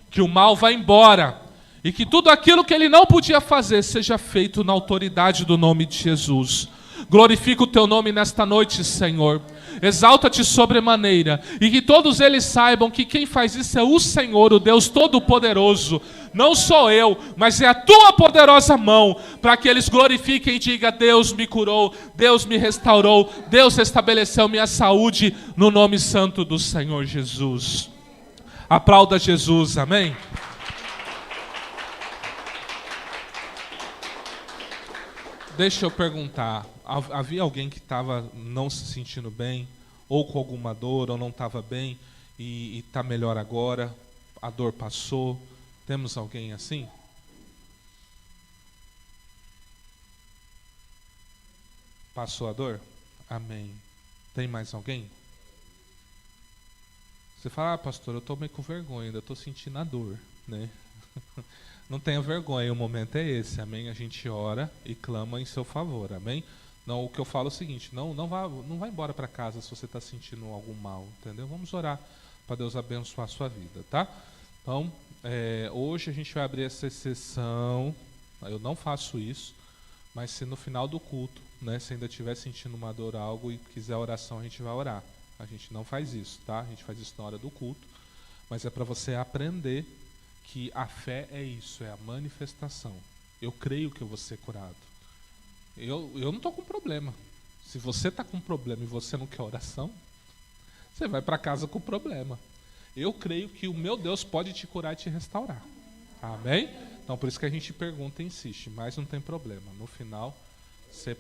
que o mal vá embora, e que tudo aquilo que ele não podia fazer seja feito na autoridade do nome de Jesus. Glorifica o teu nome nesta noite, Senhor. Exalta-te sobremaneira. E que todos eles saibam que quem faz isso é o Senhor, o Deus Todo-Poderoso. Não sou eu, mas é a tua poderosa mão, para que eles glorifiquem e digam: Deus me curou, Deus me restaurou, Deus restabeleceu minha saúde, no nome santo do Senhor Jesus. Aplauda Jesus, amém? Deixa eu perguntar, havia alguém que estava não se sentindo bem, ou com alguma dor, ou não estava bem, e está melhor agora, a dor passou? Temos alguém assim? Passou a dor? Amém. Tem mais alguém? Você fala: pastor, eu estou meio com vergonha, ainda estou sentindo a dor, né? Não tenha vergonha, o momento é esse, amém? A gente ora e clama em seu favor, amém? Não, o que eu falo é o seguinte: não vá embora para casa se você está sentindo algum mal, entendeu? Vamos orar para Deus abençoar a sua vida, tá? Então, hoje a gente vai abrir essa sessão. Eu não faço isso, mas se no final do culto, né, se ainda estiver sentindo uma dor, algo, e quiser oração, a gente vai orar. A gente não faz isso, tá? A gente faz isso na hora do culto, mas é para você aprender que a fé é isso, é a manifestação. Eu creio que eu vou ser curado. Eu não estou com problema. Se você está com problema e você não quer oração, você vai para casa com problema. Eu creio que o meu Deus pode te curar e te restaurar. Amém? Então por isso que a gente pergunta e insiste, mas não tem problema. No final, você pode